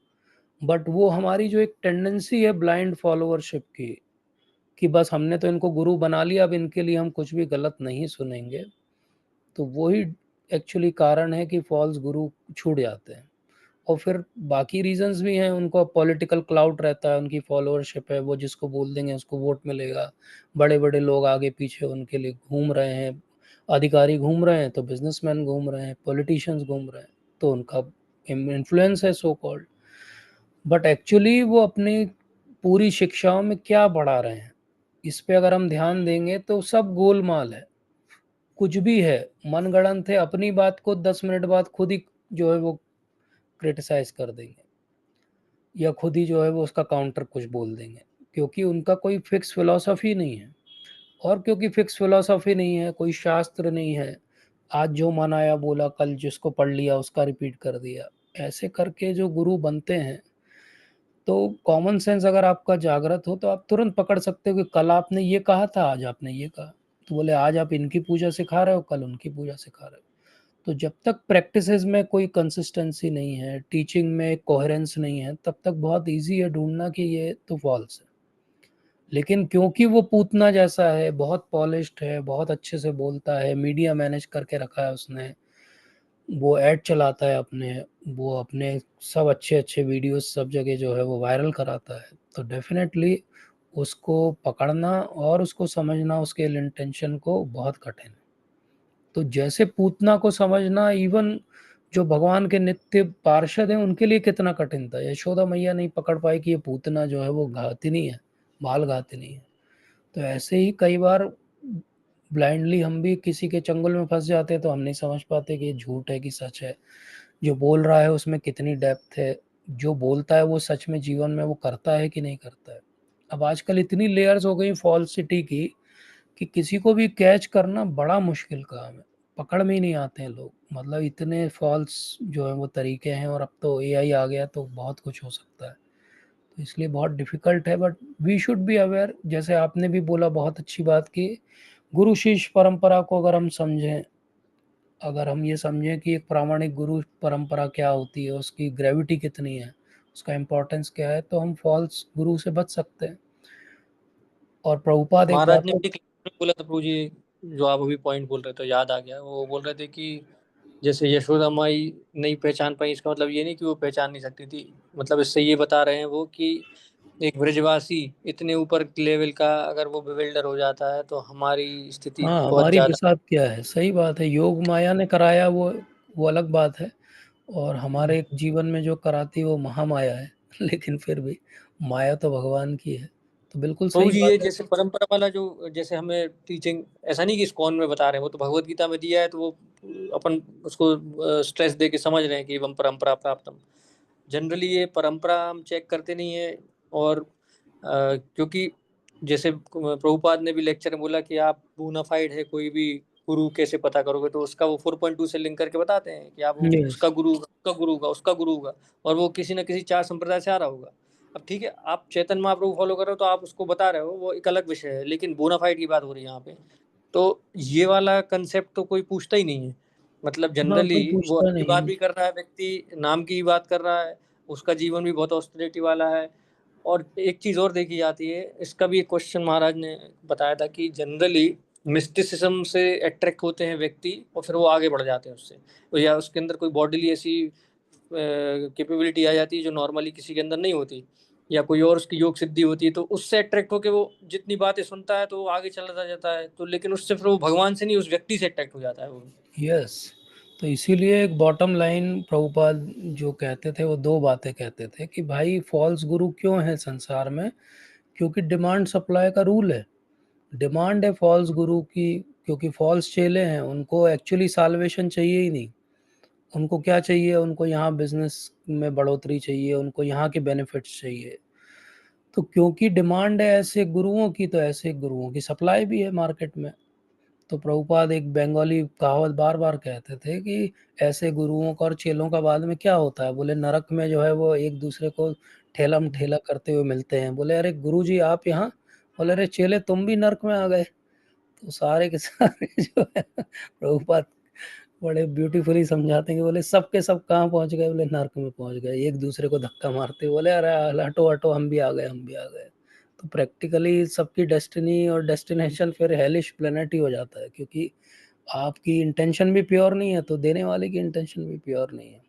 But वो हमारी जो एक टेंडेंसी है ब्लाइंड फॉलोअरशिप की, कि बस हमने तो इनको गुरु बना लिया, अब इनके लिए हम कुछ भी गलत नहीं सुनेंगे, तो वही एक्चुअली कारण है कि फॉल्स गुरु छूट जाते हैं। और फिर बाकी रीजंस भी हैं, उनको पॉलिटिकल क्लाउड रहता है, उनकी फॉलोअरशिप है, वो जिसको बोल देंगे उसको वोट मिलेगा। बड़े बड़े लोग आगे पीछे उनके लिए घूम रहे हैं, अधिकारी घूम रहे हैं तो बिजनेसमैन घूम रहे हैं, पॉलिटिशियंस घूम रहे हैं, तो उनका इन्फ्लुएंस है सो कॉल्ड। बट एक्चुअली वो अपनी पूरी शिक्षाओं में क्या पढ़ा रहे हैं, इस पे अगर हम ध्यान देंगे तो सब गोलमाल है, कुछ भी है, मनगढ़ंत है। अपनी बात को 10 मिनट बाद खुद ही जो है वो क्रिटिसाइज कर देंगे, या खुद ही जो है वो उसका काउंटर कुछ बोल देंगे, क्योंकि उनका कोई फिक्स फिलॉसफी नहीं है। और क्योंकि फिक्स फिलॉसफी नहीं है, कोई शास्त्र नहीं है, आज जो मन आया बोला, कल जिसको पढ़ लिया उसका रिपीट कर दिया, ऐसे करके जो गुरु बनते हैं, तो कॉमन सेंस अगर आपका जागृत हो तो आप तुरंत पकड़ सकते हो कि कल आपने ये कहा था, आज आपने ये कहा। तो बोले आज आप इनकी पूजा सिखा रहे हो, कल उनकी पूजा सिखा रहे हो। तो जब तक प्रैक्टिसेस में कोई कंसिस्टेंसी नहीं है, टीचिंग में कोहेरेंस नहीं है, तब तक बहुत इजी है ढूंढना कि ये तो फॉल्स है। लेकिन क्योंकि वो पूतना जैसा है, बहुत पॉलिश्ड है, बहुत अच्छे से बोलता है, मीडिया मैनेज करके रखा है उसने, वो ऐड चलाता है अपने, वो अपने सब अच्छे अच्छे वीडियोस सब जगह जो है वो वायरल कराता है, तो डेफिनेटली उसको पकड़ना और उसको समझना, उसके इंटेंशन को, बहुत कठिन है। तो जैसे पूतना को समझना इवन जो भगवान के नित्य पार्षद हैं उनके लिए कितना कठिन था। यशोदा मैया नहीं पकड़ पाई कि ये पूतना जो है वो घातिनी है, बाल घातिनी है। तो ऐसे ही कई बार ब्लाइंडली हम भी किसी के चंगुल में फंस जाते हैं, तो हम नहीं समझ पाते कि ये झूठ है कि सच है, जो बोल रहा है उसमें कितनी डेप्थ है, जो बोलता है वो सच में जीवन में वो करता है कि नहीं करता है। अब आजकल इतनी लेयर्स हो गई फॉल्सिटी की कि किसी को भी कैच करना बड़ा मुश्किल काम है, पकड़ में ही नहीं आते हैं लोग। मतलब इतने फॉल्स जो है वो तरीके हैं, और अब तो एआई आ गया तो बहुत कुछ हो सकता है, तो इसलिए बहुत डिफ़िकल्ट है। But we should be aware, जैसे आपने भी बोला, बहुत अच्छी बात की। गुरु शिष्य परंपरा को अगर हम समझें, अगर हम ये समझें कि एक प्रामाणिक गुरु परंपरा क्या होती है, उसकी ग्रेविटी कितनी है, उसका इम्पोर्टेंस क्या है, तो हम फॉल्स गुरु से बच सकते हैं। और प्रभुपाद एक महाराज बात ने तो भी बोला था प्रभु जी, जो आप अभी पॉइंट बोल रहे थे याद आ गया। वो बोल रहे थे कि जैसे यशोदा माई नहीं पहचान पाई, इसका मतलब ये नहीं कि वो पहचान नहीं सकती थी। मतलब इससे ये बता रहे हैं वो कि एक ब्रजवासी इतने ऊपर लेवल का अगर वो बिल्डर हो जाता है तो हमारी स्थिति हाँ, बहुत हमारी ज्यादा। बिसात क्या है, सही बात है। योग माया ने कराया वो अलग बात है, और हमारे जीवन में जो कराती है वो महामाया है लेकिन फिर भी माया तो भगवान की है, तो बिल्कुल प्रभु सही जी, बात ये है। जैसे परंपरा वाला जो जैसे हमें टीचिंग, ऐसा नहीं कि इस्कॉन में बता रहे हैं, वो तो भगवत गीता में दिया है, तो वो अपन उसको स्ट्रेस दे के समझ रहे हैं कि एवं परंपरा प्राप्तम। जनरली ये परंपरा हम चेक करते नहीं है। और क्योंकि जैसे प्रभुपाद ने भी लेक्चर में बोला कि आप बोनाफाइड है कोई भी गुरु कैसे पता करोगे, तो उसका वो 4.2 से लिंक करके बताते हैं कि आप वो यस। उसका गुरु होगा, उसका गुरु होगा, उसका गुरु होगा, और वो किसी न किसी चार संप्रदाय से आ रहा होगा। अब ठीक है, आप चैतन्य महाप्रभु फॉलो कर रहे हो तो आप उसको बता रहे हो, वो एक अलग विषय है, लेकिन बोनाफाइड की बात हो रही है यहाँ पे। तो ये वाला कंसेप्ट तो कोई पूछता ही नहीं है। मतलब हाँ, जनरली कोई वो पूछता अपनी नहीं बात है। भी कर रहा है, व्यक्ति नाम की भी बात कर रहा है, उसका जीवन भी बहुत ऑस्टेरिटी वाला है। और एक चीज और देखी जाती है, इसका भी एक क्वेश्चन महाराज ने बताया था कि जनरली मिस्टिसिज्म से अट्रैक्ट होते हैं व्यक्ति और फिर वो आगे बढ़ जाते हैं उससे, तो या उसके अंदर कोई बॉडीली ऐसी कैपेबिलिटी आ जाती है जो नॉर्मली किसी के अंदर नहीं होती, या कोई और उसकी योग सिद्धि होती है, तो उससे अट्रैक्ट होकर वो जितनी बातें सुनता है तो वो आगे चलता जाता है। तो लेकिन उससे फिर वो भगवान से नहीं, उस व्यक्ति से अट्रैक्ट हो जाता है वो। यस। तो इसीलिए एक बॉटम लाइन प्रभुपाद जो कहते थे, वो दो बातें कहते थे कि भाई फॉल्स गुरु क्यों है संसार में, क्योंकि डिमांड सप्लाई का रूल है। डिमांड है फॉल्स गुरु की, क्योंकि फॉल्स चेले हैं, उनको एक्चुअली साल्वेशन चाहिए ही नहीं। उनको क्या चाहिए, उनको यहाँ बिजनेस में बढ़ोतरी चाहिए, उनको यहाँ के बेनिफिट्स चाहिए। तो क्योंकि डिमांड है ऐसे गुरुओं की, तो ऐसे गुरुओं की सप्लाई भी है मार्केट में। तो प्रभुपाद एक बंगाली कहावत बार बार कहते थे कि ऐसे गुरुओं का और चेलों का बाद में क्या होता है। बोले नरक में जो है वो एक दूसरे को ठेलम ठेला करते हुए मिलते हैं। बोले अरे गुरु जी आप यहाँ, बोले अरे चेले तुम भी नरक में आ गए। तो सारे के सारे जो है प्रभुपाद बड़े ब्यूटीफुली समझाते हैं कि बोले सब के सब कहाँ पहुंच गए, बोले नर्क में पहुंच गए, एक दूसरे को धक्का मारते, बोले अरे हटो हटो हम भी आ गए, हम भी आ गए। तो प्रैक्टिकली सबकी डेस्टिनी और डेस्टिनेशन फिर हेलिश प्लेनेट ही हो जाता है, क्योंकि आपकी इंटेंशन भी प्योर नहीं है, तो देने वाले की इंटेंशन भी प्योर नहीं है।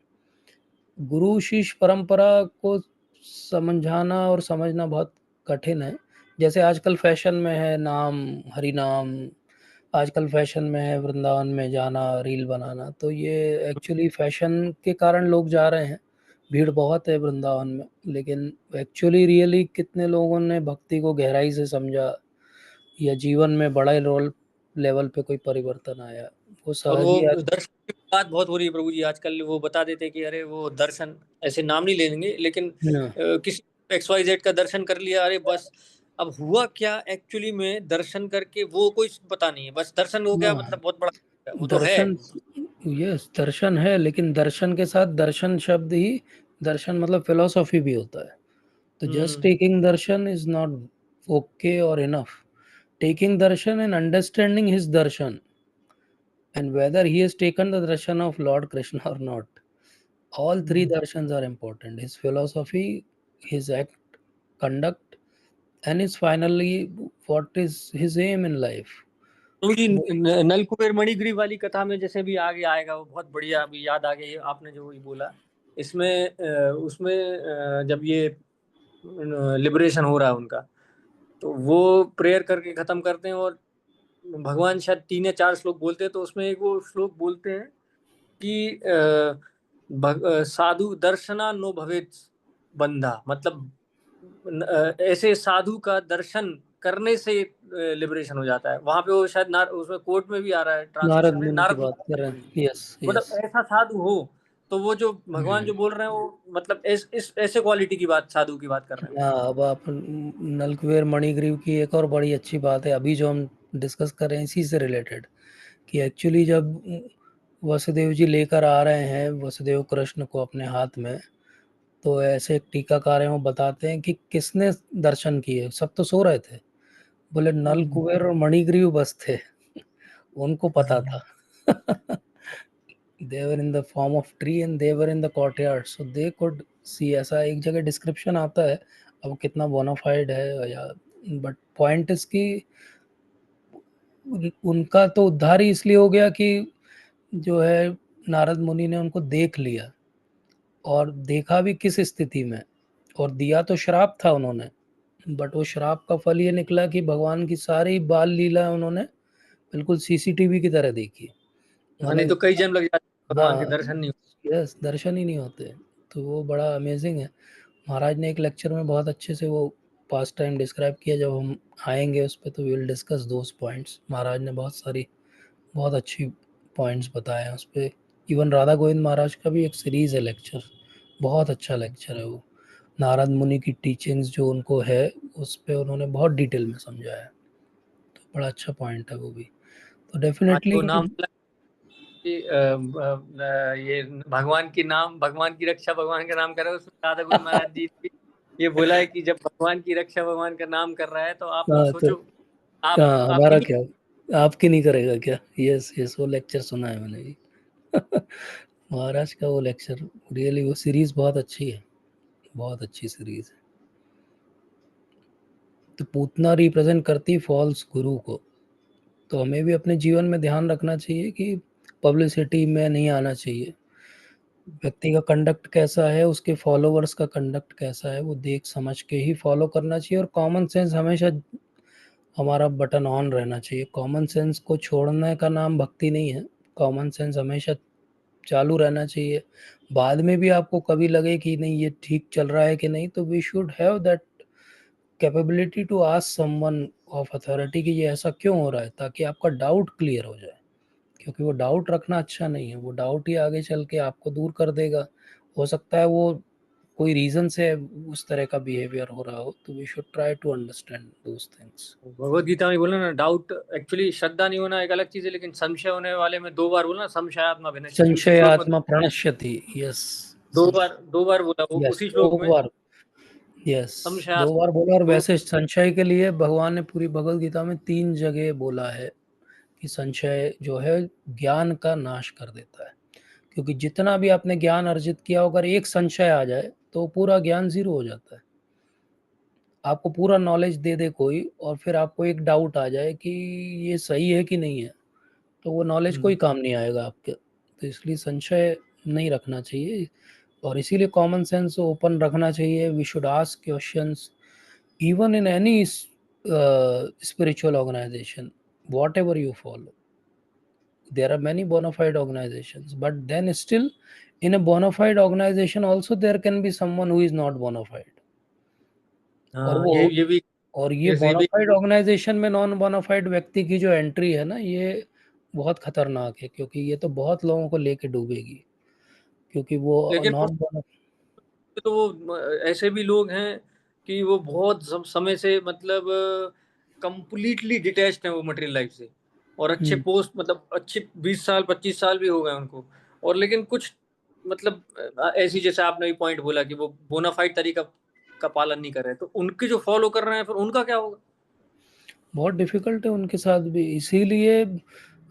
गुरु शिष्य परंपरा को समझाना और समझना बहुत कठिन है। जैसे आजकल फैशन में है नाम, हरि नाम, आजकल फैशन में है वृंदावन में जाना, रील बनाना। तो ये एक्चुअली फैशन के कारण लोग जा रहे हैं, भीड़ बहुत है वृंदावन में, लेकिन एक्चुअली रियली कितने लोगों ने भक्ति को गहराई से समझा, या जीवन में बड़ा रोल लेवल पे कोई परिवर्तन आया, वो और सहज वो ही आज। दर्शन की बात बहुत हो रही है प्रभु जी आजकल। वो बता देते हैं कि अरे वो दर्शन, ऐसे नाम नहीं लेंगे, लेकिन हाँ, किसी XYZ का दर्शन कर लिया, अरे बस। अब हुआ क्या एक्चुअली में दर्शन करके, वो कोई पता नहीं है, बस दर्शन हो गया हाँ, मतलब बहुत बड़ा, वो तो है। दर्शन, यस दर्शन है, लेकिन दर्शन के साथ दर्शन शब्द ही, दर्शन मतलब फिलोसॉफी भी होता है। तो just hmm. Taking darshan is not okay or enough. Taking darshan and understanding his darshan, and whether he has taken the darshan of Lord Krishna or not. All three darshans are important. His philosophy, his act, conduct, and his finally what is his aim in life. प्रभु जी, वो- नलकुबेर मणिग्रीव वाली कथा में जैसे भी आगे आएगा, वो बहुत बढ़िया अभी याद आ गई आपने जो ये बोला। इसमें उसमें जब ये लिबरेशन हो रहा है उनका, तो वो प्रेयर करके खत्म करते हैं। और भगवान शायद 3 या 4 श्लोक बोलते हैं, तो उसमें एक वो श्लोक बोलते हैं कि साधु दर्शना नो भवेत् बंधा, मतलब ऐसे साधु का दर्शन करने से लिबरेशन हो जाता है। वहां पे वो शायद उसमें कोर्ट में भी आ रहा है नारद ट्रांसलेशन में, मुनि की नारद बात कर रहे हैं। यस मतलब यस। ऐसा साधु हो। तो वो जो भगवान जो बोल रहे हैं वो मतलब इस ऐसे क्वालिटी की बात, साधु की बात कर रहे हैं। हाँ, अब आप नलकुबेर मणिग्रीव की एक और बड़ी अच्छी बात है अभी जो हम डिस्कस कर रहे हैं इसी से रिलेटेड, कि एक्चुअली जब वसुदेव जी लेकर आ रहे हैं वसुदेव कृष्ण को अपने हाथ में, तो ऐसे एक टीकाकार हैं वो बताते हैं कि किसने दर्शन किए, सब तो सो रहे थे। बोले नल कुबेर और मणिग्रीव बस थे, उनको पता था। they were in the form of tree and they were in the courtyard so they could see। ऐसा एक जगह डिस्क्रिप्शन आता है, अब कितना बोनाफाइड है या, बट पॉइंट इसकी उनका तो उद्धार ही इसलिए हो गया कि जो है नारद मुनि ने उनको देख लिया, और देखा भी किस स्थिति में, और दिया तो श्राप था उन्होंने, बट वो श्राप का फल ये निकला कि भगवान की सारी बाल लीला उन्होंने बिल्कुल सीसीटीवी की तरह देखी। हाँ, नहीं तो कई जन्म लग जाते हैं, भगवान के हाँ, दर्शन नहीं यस, दर्शन ही नहीं होते। तो वो बड़ा अमेजिंग है। महाराज ने एक लेक्चर में बहुत अच्छे से वो पास्ट टाइम डिस्क्राइब किया, जब हम आएंगे उस पर तो we will discuss those points. महाराज ने बहुत अच्छी पॉइंट्स बताए हैं उस पर। इवन राधा गोविंद महाराज का भी एक सीरीज़ है लेक्चर, बहुत अच्छा लेक्चर है वो। नारद मुनि की टीचिंग्स जो उनको है उस पर उन्होंने बहुत डिटेल में समझाया है, तो बड़ा अच्छा पॉइंट है वो भी। तो आज डेफिनेटली वो नाम कि ये भगवान की रक्षा भगवान का नाम कर रहा है, उसमें राधा गोविंद महाराज जी ने ये बोला है कि जब भगवान की रक्षा भगवान का नाम कर रहा है तो आप लोग हाँ, तो सोचो आप हाँ, आपकी हमारा क्या, आपकी नहीं करेगा क्या? यस यस, वो लेक्चर सुना है मैंने भी। महाराज का वो लेक्चर, रियली वो सीरीज बहुत अच्छी है, बहुत अच्छी सीरीज है। तो पूतना रिप्रेजेंट करती फॉल्स गुरु को, तो हमें भी अपने जीवन में ध्यान रखना चाहिए कि पब्लिसिटी में नहीं आना चाहिए। व्यक्ति का कंडक्ट कैसा है, उसके फॉलोवर्स का कंडक्ट कैसा है, वो देख समझ के ही फॉलो करना चाहिए। और कॉमन सेंस हमेशा हमारा बटन ऑन रहना चाहिए। कॉमन सेंस को छोड़ने का नाम भक्ति नहीं है, कॉमन सेंस हमेशा चालू रहना चाहिए। बाद में भी आपको कभी लगे कि नहीं ये ठीक चल रहा है कि नहीं, तो we should have that capability to ask someone of authority कि ये ऐसा क्यों हो रहा है, ताकि आपका डाउट क्लियर हो जाए। क्योंकि वो डाउट रखना अच्छा नहीं है, वो डाउट ही आगे चल के आपको दूर कर देगा। हो सकता है वो कोई रीज़न से उस तरह का बिहेवियर हो रहा हो, तो we should try to understand those things. Bhagavad Gita में बोला ना, डाउट एक्चुअली श्रद्धा नहीं होना एक अलग चीज है, लेकिन संशय होने वाले में 2 बार बोला ना, संशयात्मा विनश्यति, उसी संशय श्लोक में आत्मा प्रणश्यति। यस 2 बार बोला वो यस, उसी दो श्लोक में, बार, यस, दो संशयात्मा। बार बोला। और तो वैसे संशय के लिए भगवान ने पूरी भगवत गीता में 3 जगह बोला है कि संशय जो है ज्ञान का नाश कर देता है। क्योंकि जितना भी आपने ज्ञान अर्जित किया, अगर एक संशय आ जाए तो पूरा ज्ञान जीरो हो जाता है। आपको पूरा नॉलेज दे दे कोई, और फिर आपको एक डाउट आ जाए कि ये सही है कि नहीं है, तो वो नॉलेज कोई काम नहीं आएगा आपके। तो इसलिए संशय नहीं रखना चाहिए, और इसीलिए कॉमन सेंस ओपन रखना चाहिए। We should ask questions even in any spiritual organization, whatever you follow. There are many bona fide organizations, but then still in a bona fide organization also there can be someone who is not bona fide। और हाँ, वो ये भी और ये ये bona भी fide organisation में नॉन bona fide व्यक्ति की जो एंट्री है ना, ये बहुत खतरनाक है, क्योंकि ये तो बहुत लोगों को लेके डूबेगी। क्योंकि वो लेकिन नॉन bona, तो वो ऐसे भी लोग हैं कि वो बहुत समय से मतलब कंप्लीटली डिटैच्ड हैं वो मटेरियल लाइफ से, और अच्छे पोस्ट मतलब अच्छे 20 साल 25 साल भी हो गए उनको, और लेकिन कुछ मतलब ऐसी जैसे आपने भी पॉइंट बोला कि वो बोनाफाइड तरीका का पालन नहीं कर रहे, तो उनके जो फॉलो कर रहे हैं फिर उनका क्या होगा? बहुत डिफिकल्ट है उनके साथ भी। इसीलिए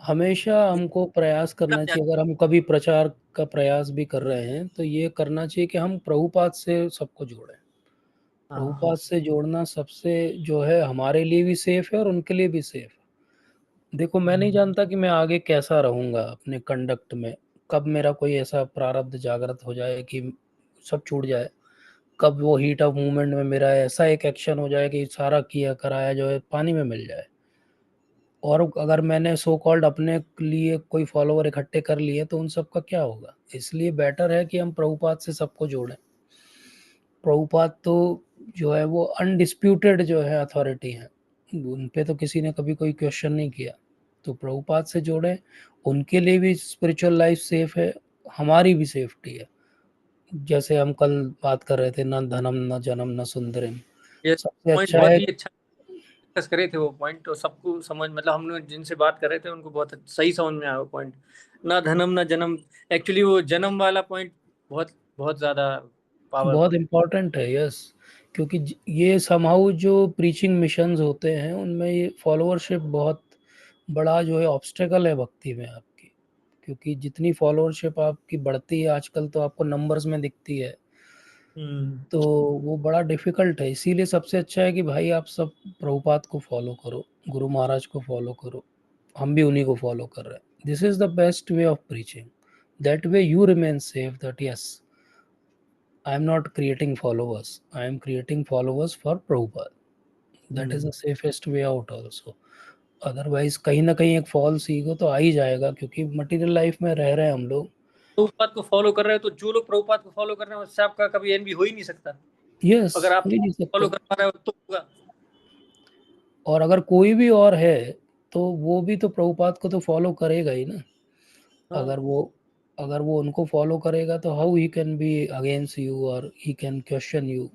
हमेशा हमको प्रयास क्या करना क्या चाहिए, अगर हम कभी प्रचार का प्रयास भी कर रहे हैं तो ये करना चाहिए कि हम प्रभुपाद से सबको जोड़ें। हाँ, प्रभुपाद से जोड़ना सबसे जो है हमारे लिए भी सेफ है और उनके लिए भी सेफ है। देखो, मैं नहीं जानता कि मैं आगे कैसा रहूँगा अपने कंडक्ट में, कब मेरा कोई ऐसा प्रारब्ध जागृत हो जाए कि सब छूट जाए, कब वो हीट ऑफ मूवमेंट में मेरा ऐसा एक एक्शन हो जाए कि सारा किया कराया जो है पानी में मिल जाए। और अगर मैंने सो कॉल्ड अपने लिए कोई फॉलोवर इकट्ठे कर लिए तो उन सब का क्या होगा? इसलिए बेटर है कि हम प्रभुपाद से सबको जोड़ें। प्रभुपाद तो जो है वो अनडिस्प्यूटेड जो है अथॉरिटी है, उन पे तो किसी ने कभी कोई क्वेश्चन नहीं किया। तो प्रभुपाद से जोड़ें, उनके लिए भी स्पिरिचुअल लाइफ सेफ है, हमारी भी सेफ्टी है। जैसे हम कल बात कर रहे थे, न धनम न जन्म न सुंदरम, ये सबसे पॉइंट अच्छा बहुत है। ही अच्छा डिस्कस करे थे वो पॉइंट, तो सबको समझ, मतलब हमने जिनसे बात कर रहे थे उनको बहुत सही समझ में आया वो पॉइंट। ना धनम ना जन्म, एक्चुअली वो जन्म वाला पॉइंट बहुत बहुत ज्यादा बहुत पावरफुल है। इम्पोर्टेंट है, यस। क्योंकि ये समहाउ जो प्रीचिंग मिशंस होते हैं उनमें ये फॉलोअरशिप बहुत बड़ा जो है ऑब्स्टेकल है भक्ति में आपकी। क्योंकि जितनी फॉलोअरशिप आपकी बढ़ती है आजकल तो आपको नंबर्स में दिखती है, तो वो बड़ा डिफिकल्ट है। इसीलिए सबसे अच्छा है कि भाई आप सब प्रभुपाद को फॉलो करो, गुरु महाराज को फॉलो करो, हम भी उन्हीं को फॉलो कर रहे हैं। This is the best way of preaching, that way you remain safe, that yes I am not creating followers, I am creating followers for Prabhupada. That is the safest way out also. Otherwise कहीं ना कहीं एक false ego तो आ ही जाएगा, क्योंकि material life में रह रहे हैं हम लोग। प्रभुपाद को फॉलो कर रहे हैं तो जो लोग प्रभुपाद को फॉलो कर रहे हैं उससे आपका कभी एनवी हो ही नहीं सकता। यस, अगर आप हो ही नहीं फॉलो सकता। कर पा रहे हो तो होगा। और अगर कोई भी और है तो वो भी तो प्रभुपाद को तो फॉलो करेगा ही ना। हाँ, अगर वो उनको फॉलो करेगा तो how he can be against you और ही कैन क्वेश्चन यू।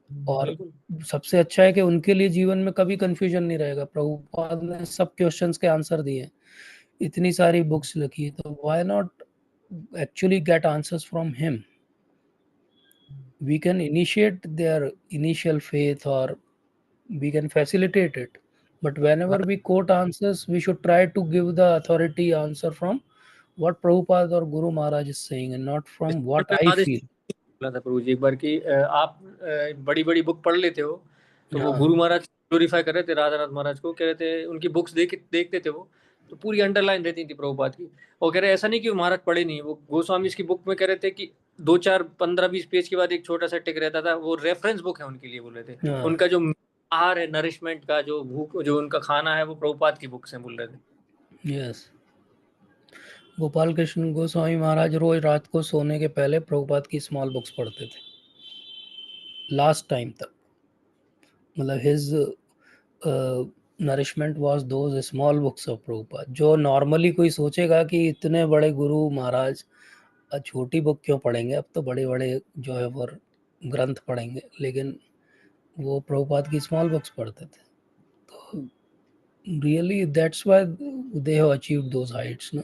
और बिल्कुल। सबसे अच्छा है कि उनके लिए जीवन में कभी कंफ्यूजन नहीं रहेगा। प्रभुपाद ने सब क्वेश्चंस के आंसर दिए, इतनी सारी बुक्स लिखी, तो why not actually get answers from him. We can initiate their initial faith और we can facilitate it, but whenever we quote answers we should try to give the authority answer from what Prabhupada or Guru Maharaj is saying and not इस from point what पे I Radhe feel. बोला था प्रभु जी एक बार कि आप बड़ी बड़ी book पढ़ लेते हो, तो वो हाँ, गुरु महाराज ग्लोरीफाई कर रहे थे राधा नाथ महाराज को, कह रहे थे उनकी बुक्स देखते थे वो, तो पूरी अंडरलाइन रहती थी प्रभुपाद की। और कह रहे ऐसा नहीं कि वो महाराज पढ़े नहीं, वो गोस्वामी की बुक में कह रहे थे कि 2 4 15 20 पेज के बाद एक छोटा सा टिक रहता था, वो रेफरेंस बुक है उनके लिए, बोल रहे थे। हाँ, उनका जो आहार है, नरिशमेंट का जो भूख, जो उनका खाना है, वो प्रभुपाद की बुक से बोल रहे थे। यस। गोपाल कृष्ण गोस्वामी महाराज रोज रात को सोने के पहले प्रभुपाद की स्मॉल बुक्स पढ़ते थे लास्ट टाइम तक। मतलब his nourishment was those small books of Prabhupada. जो नॉर्मली कोई सोचेगा कि इतने बड़े गुरु महाराज छोटी बुक क्यों पढ़ेंगे, अब तो बड़े बड़े जो है वो ग्रंथ पढ़ेंगे, लेकिन वो प्रभुपाद की स्मॉल बुक्स पढ़ते थे। तो really that's why they have achieved those Heights ना,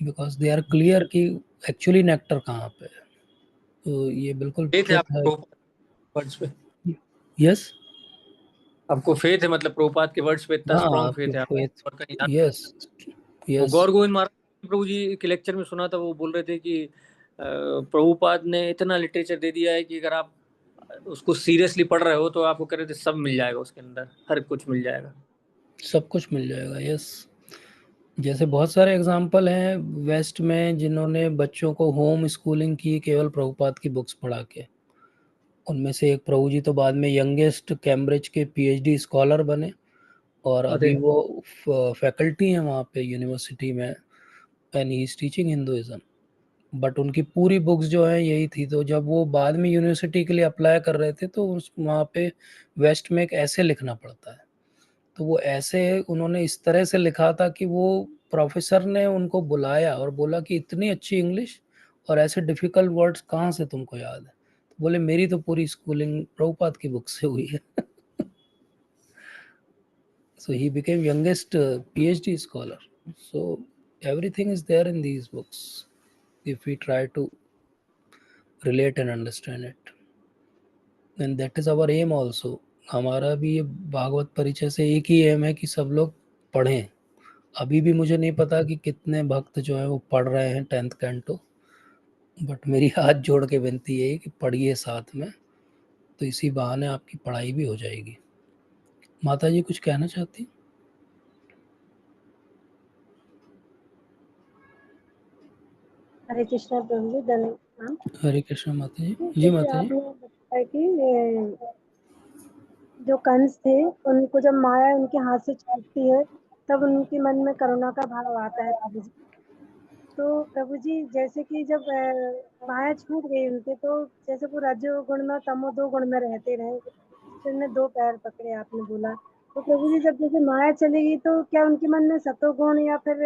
बिकॉज दे आर क्लियर कि एक्चुअली नेक्टर कहाँ पे है। तो ये बिल्कुल ये थे ट्रुथ आपको है। प्रभुपाद वर्ड्स पे, यस। आपको फेथ है, मतलब प्रभुपाद के वर्ड्स पे इतना हाँ, स्ट्रॉन्ग आपके फेथ है फेथ। आपको, और कहीं। यस, वो यस। गौर गोविंद महाराज प्रभु जी के लेक्चर में सुना था, वो बोल रहे थे कि प्रभुपाद ने इतना लिटरेचर दे दिया है कि अगर आप उसको सीरियसली पढ़ रहे हो तो आपको कह रहे थे सब मिल जाएगा उसके अंदर, हर कुछ मिल जाएगा। सब कुछ मिल जाएगा, यस। जैसे बहुत सारे एग्जाम्पल हैं वेस्ट में जिन्होंने बच्चों को होम स्कूलिंग की केवल प्रभुपाद की बुक्स पढ़ा के। उनमें से एक प्रभु जी तो बाद में यंगेस्ट कैम्ब्रिज के पीएचडी स्कॉलर बने, और अरे अभी वो फैकल्टी हैं वहाँ पे यूनिवर्सिटी में, and he is teaching Hinduism. But उनकी पूरी बुक्स जो है यही थी। तो जब वो बाद में यूनिवर्सिटी के लिए अप्लाई कर रहे थे तो उस वहाँ पे वेस्ट में एक ऐसे लिखना पड़ता है, तो वो ऐसे उन्होंने इस तरह से लिखा था कि वो प्रोफेसर ने उनको बुलाया और बोला कि इतनी अच्छी इंग्लिश और ऐसे डिफिकल्ट वर्ड्स कहाँ से तुमको याद है? तो बोले मेरी तो पूरी स्कूलिंग प्रभुपाद की बुक से हुई है। So he became youngest PhD scholar. So everything is there in these books if we try to relate and understand it. And that is our aim also. हमारा भी ये भागवत परिचय से एक ही एम है कि सब लोग पढ़ें। अभी भी मुझे नहीं पता कि कितने भक्त जो है वो पढ़ रहे हैं 10th कैंटो, बट मेरी हाथ जोड़ के विनती है कि पढ़िए साथ में, तो इसी बहाने आपकी पढ़ाई भी हो जाएगी। माता जी कुछ कहना चाहती? हरे कृष्णा प्रभु जी, धन्यवाद। हाँ हरे कृष्ण माता जी। जी जैसे माता जी। आपने बताया कि जो कंस थे उनको जब माया उनके हाथ से छूटती है तब उनके मन में करुणा का भाव आता है प्रभु जी। तो प्रभु जी जैसे कि जब माया छूट गई उनके, तो जैसे वो रजोगुण में तमो दो गुण में रहते रहे, ईश्वर ने दो पैर पकड़े आपने बोला, तो प्रभु जी जब जैसे माया चलेगी तो क्या उनके मन में सतोगुण या फिर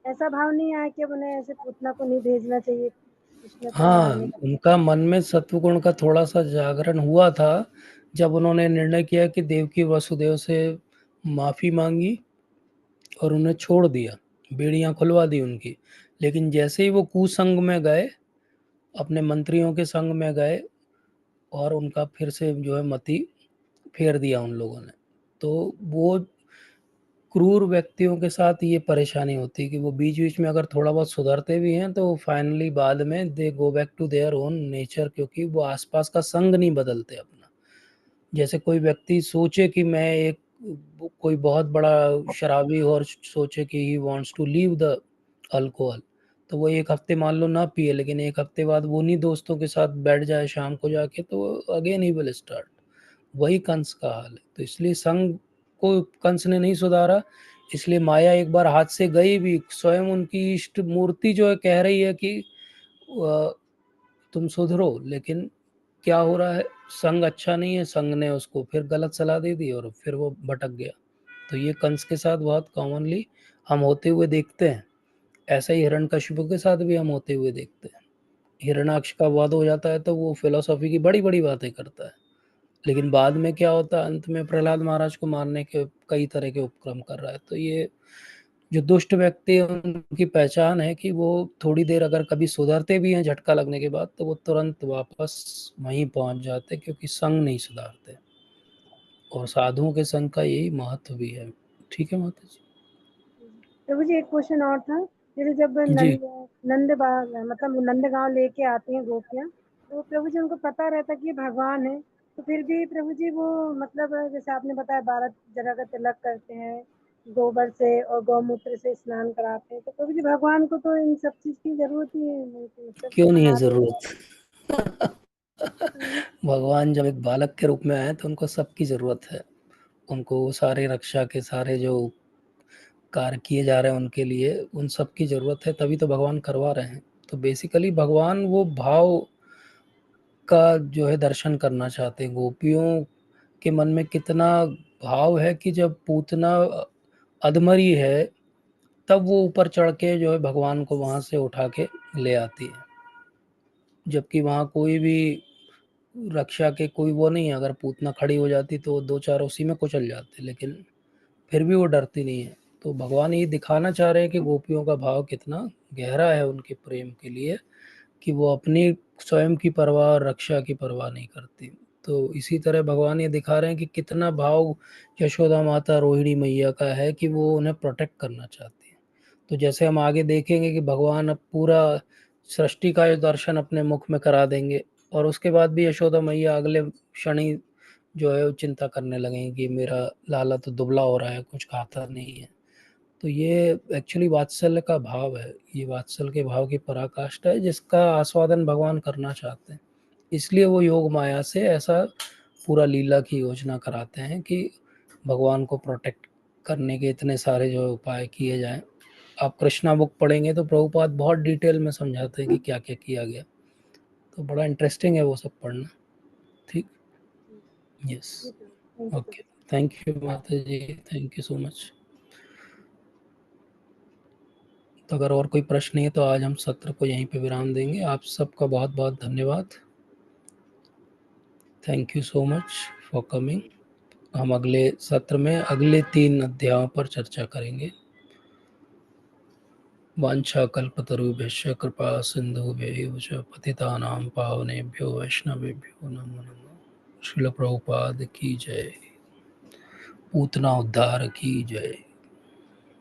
ऐसा भाव नहीं आया कि अब उन्हें ऐसे पूतना को नहीं भेजना चाहिए कृष्ण को हाँ, मारने का? उनका मन में सत्वगुण का थोड़ा-सा जागरण हुआ था, जब उन्होंने निर्णय किया कि देवकी वसुदेव से माफ़ी माँगी और उन्हें छोड़ दिया, बेड़ियाँ खुलवा दी उनकी। लेकिन जैसे ही वो कुसंग में गए, अपने मंत्रियों के संग में गए और उनका फिर से जो है मति फेर दिया उन लोगों ने। तो वो क्रूर व्यक्तियों के साथ ये परेशानी होती है कि वो बीच-बीच में अगर थोड़ा बहुत सुधरते भी हैं, तो फाइनली बाद में they go back to their own nature, क्योंकि वो आस-पास का संग नहीं बदलते अपना। जैसे कोई व्यक्ति सोचे कि मैं एक कोई बहुत बड़ा शराबी हो और सोचे कि he wants to leave the alcohol, तो वो 1 हफ्ते मान लो ना पिए, लेकिन 1 हफ्ते बाद वो उन्हीं दोस्तों के साथ बैठ जाए शाम को जाके, तो अगेन ही विल स्टार्ट। वही कंस का हाल है। तो इसलिए संघ को कंस ने नहीं सुधारा, इसलिए माया एक बार हाथ से गई भी, स्वयं उनकी इष्ट मूर्ति जो है कह रही है कि तुम सुधरो, लेकिन क्या हो रहा है, संघ अच्छा नहीं है, संघ ने उसको फिर गलत सलाह दे दी और फिर वो भटक गया। तो ये कंस के साथ बहुत कॉमनली हम होते हुए देखते हैं। ऐसा ही हिरण्यकशिपु के साथ भी हम होते हुए देखते हैं। हिरण्याक्ष का वध हो जाता है तो वो फिलॉसफी की बड़ी-बड़ी बातें करता है। लेकिन बाद में क्या होता है, अंत में प्रहलाद महाराज को मारने के कई तरह के उपक्रम कर रहा है। तो ये जो दुष्ट व्यक्ति है उनकी पहचान है कि वो थोड़ी देर अगर कभी सुधरते भी हैं झटका लगने के बाद, तो वो तुरंत वापस वहीं पहुंच जाते, क्योंकि संग नहीं सुधारते। और साधुओं के संग का यही महत्व भी है। ठीक है माता जी। प्रभु जी एक क्वेश्चन और था, जैसे जब जी। नंद मतलब नंदगांव लेके आती हैं गोपियाँ, तो प्रभु जी उनको पता रहता कि ये भगवान है, तो फिर भी प्रभु जी वो मतलब जैसे आपने बताया 12 जगह का तिलक करते हैं, गोबर से और गौमूत्र से स्नान कराते हैं, तो प्रभु जी भगवान को तो इन सब चीज की जरूरत ही नहीं थी, मतलब क्यों नहीं है हमारे जरूरत? भगवान जब एक बालक के रूप में आए तो उनको सबकी जरूरत है। उनको सारे रक्षा के सारे जो कार्य किए जा रहे हैं उनके लिए उन सब की ज़रूरत है, तभी तो भगवान करवा रहे हैं। तो बेसिकली भगवान वो भाव का जो है दर्शन करना चाहते हैं। गोपियों के मन में कितना भाव है कि जब पूतना अधमरी है, तब वो ऊपर चढ़ के जो है भगवान को वहाँ से उठा के ले आती है। जबकि वहाँ कोई भी रक्षा के कोई वो नहीं है, अगर पूतना खड़ी हो जाती तो 2-4 उसी में कुचल जाते, लेकिन फिर भी वो डरती नहीं है। तो भगवान ये दिखाना चाह रहे हैं कि गोपियों का भाव कितना गहरा है उनके प्रेम के लिए, कि वो अपनी स्वयं की परवाह और रक्षा की परवाह नहीं करती। तो इसी तरह भगवान ये दिखा रहे हैं कि कितना भाव यशोदा माता रोहिणी मैया का है कि वो उन्हें प्रोटेक्ट करना चाहती है। तो जैसे हम आगे देखेंगे कि भगवान अब पूरा सृष्टि का दर्शन अपने मुख में करा देंगे, और उसके बाद भी यशोदा मैया अगले क्षण ही जो है वो चिंता करने लगेंगे कि मेरा लाला तो दुबला हो रहा है, कुछ खाता नहीं है। तो ये एक्चुअली वात्सल्य का भाव है, ये वात्सल्य के भाव की पराकाष्ठा है जिसका आस्वादन भगवान करना चाहते हैं। इसलिए वो योग माया से ऐसा पूरा लीला की योजना कराते हैं कि भगवान को प्रोटेक्ट करने के इतने सारे जो उपाय किए जाएं। आप कृष्णा बुक पढ़ेंगे तो प्रभुपाद बहुत डिटेल में समझाते हैं कि क्या क्या किया गया। तो बड़ा इंटरेस्टिंग है वो सब पढ़ना। ठीक। यस। ओके, थैंक यू माता जी, थैंक यू सो मच। तो अगर और कोई प्रश्न नहीं है तो आज हम सत्र को यहीं पे विराम देंगे। आप सबका बहुत बहुत धन्यवाद। Thank you so much for coming. हम अगले सत्र में अगले 3 अध्यायों पर चर्चा करेंगे। वांछा कल्पतरुभ्यश्च कृपा सिन्धुभ्यैव च पतितानां पावनेभ्यो वैष्णवेभ्यो नमो नमः। श्रील प्रभुपाद की जय। पूतना उद्धार की जय।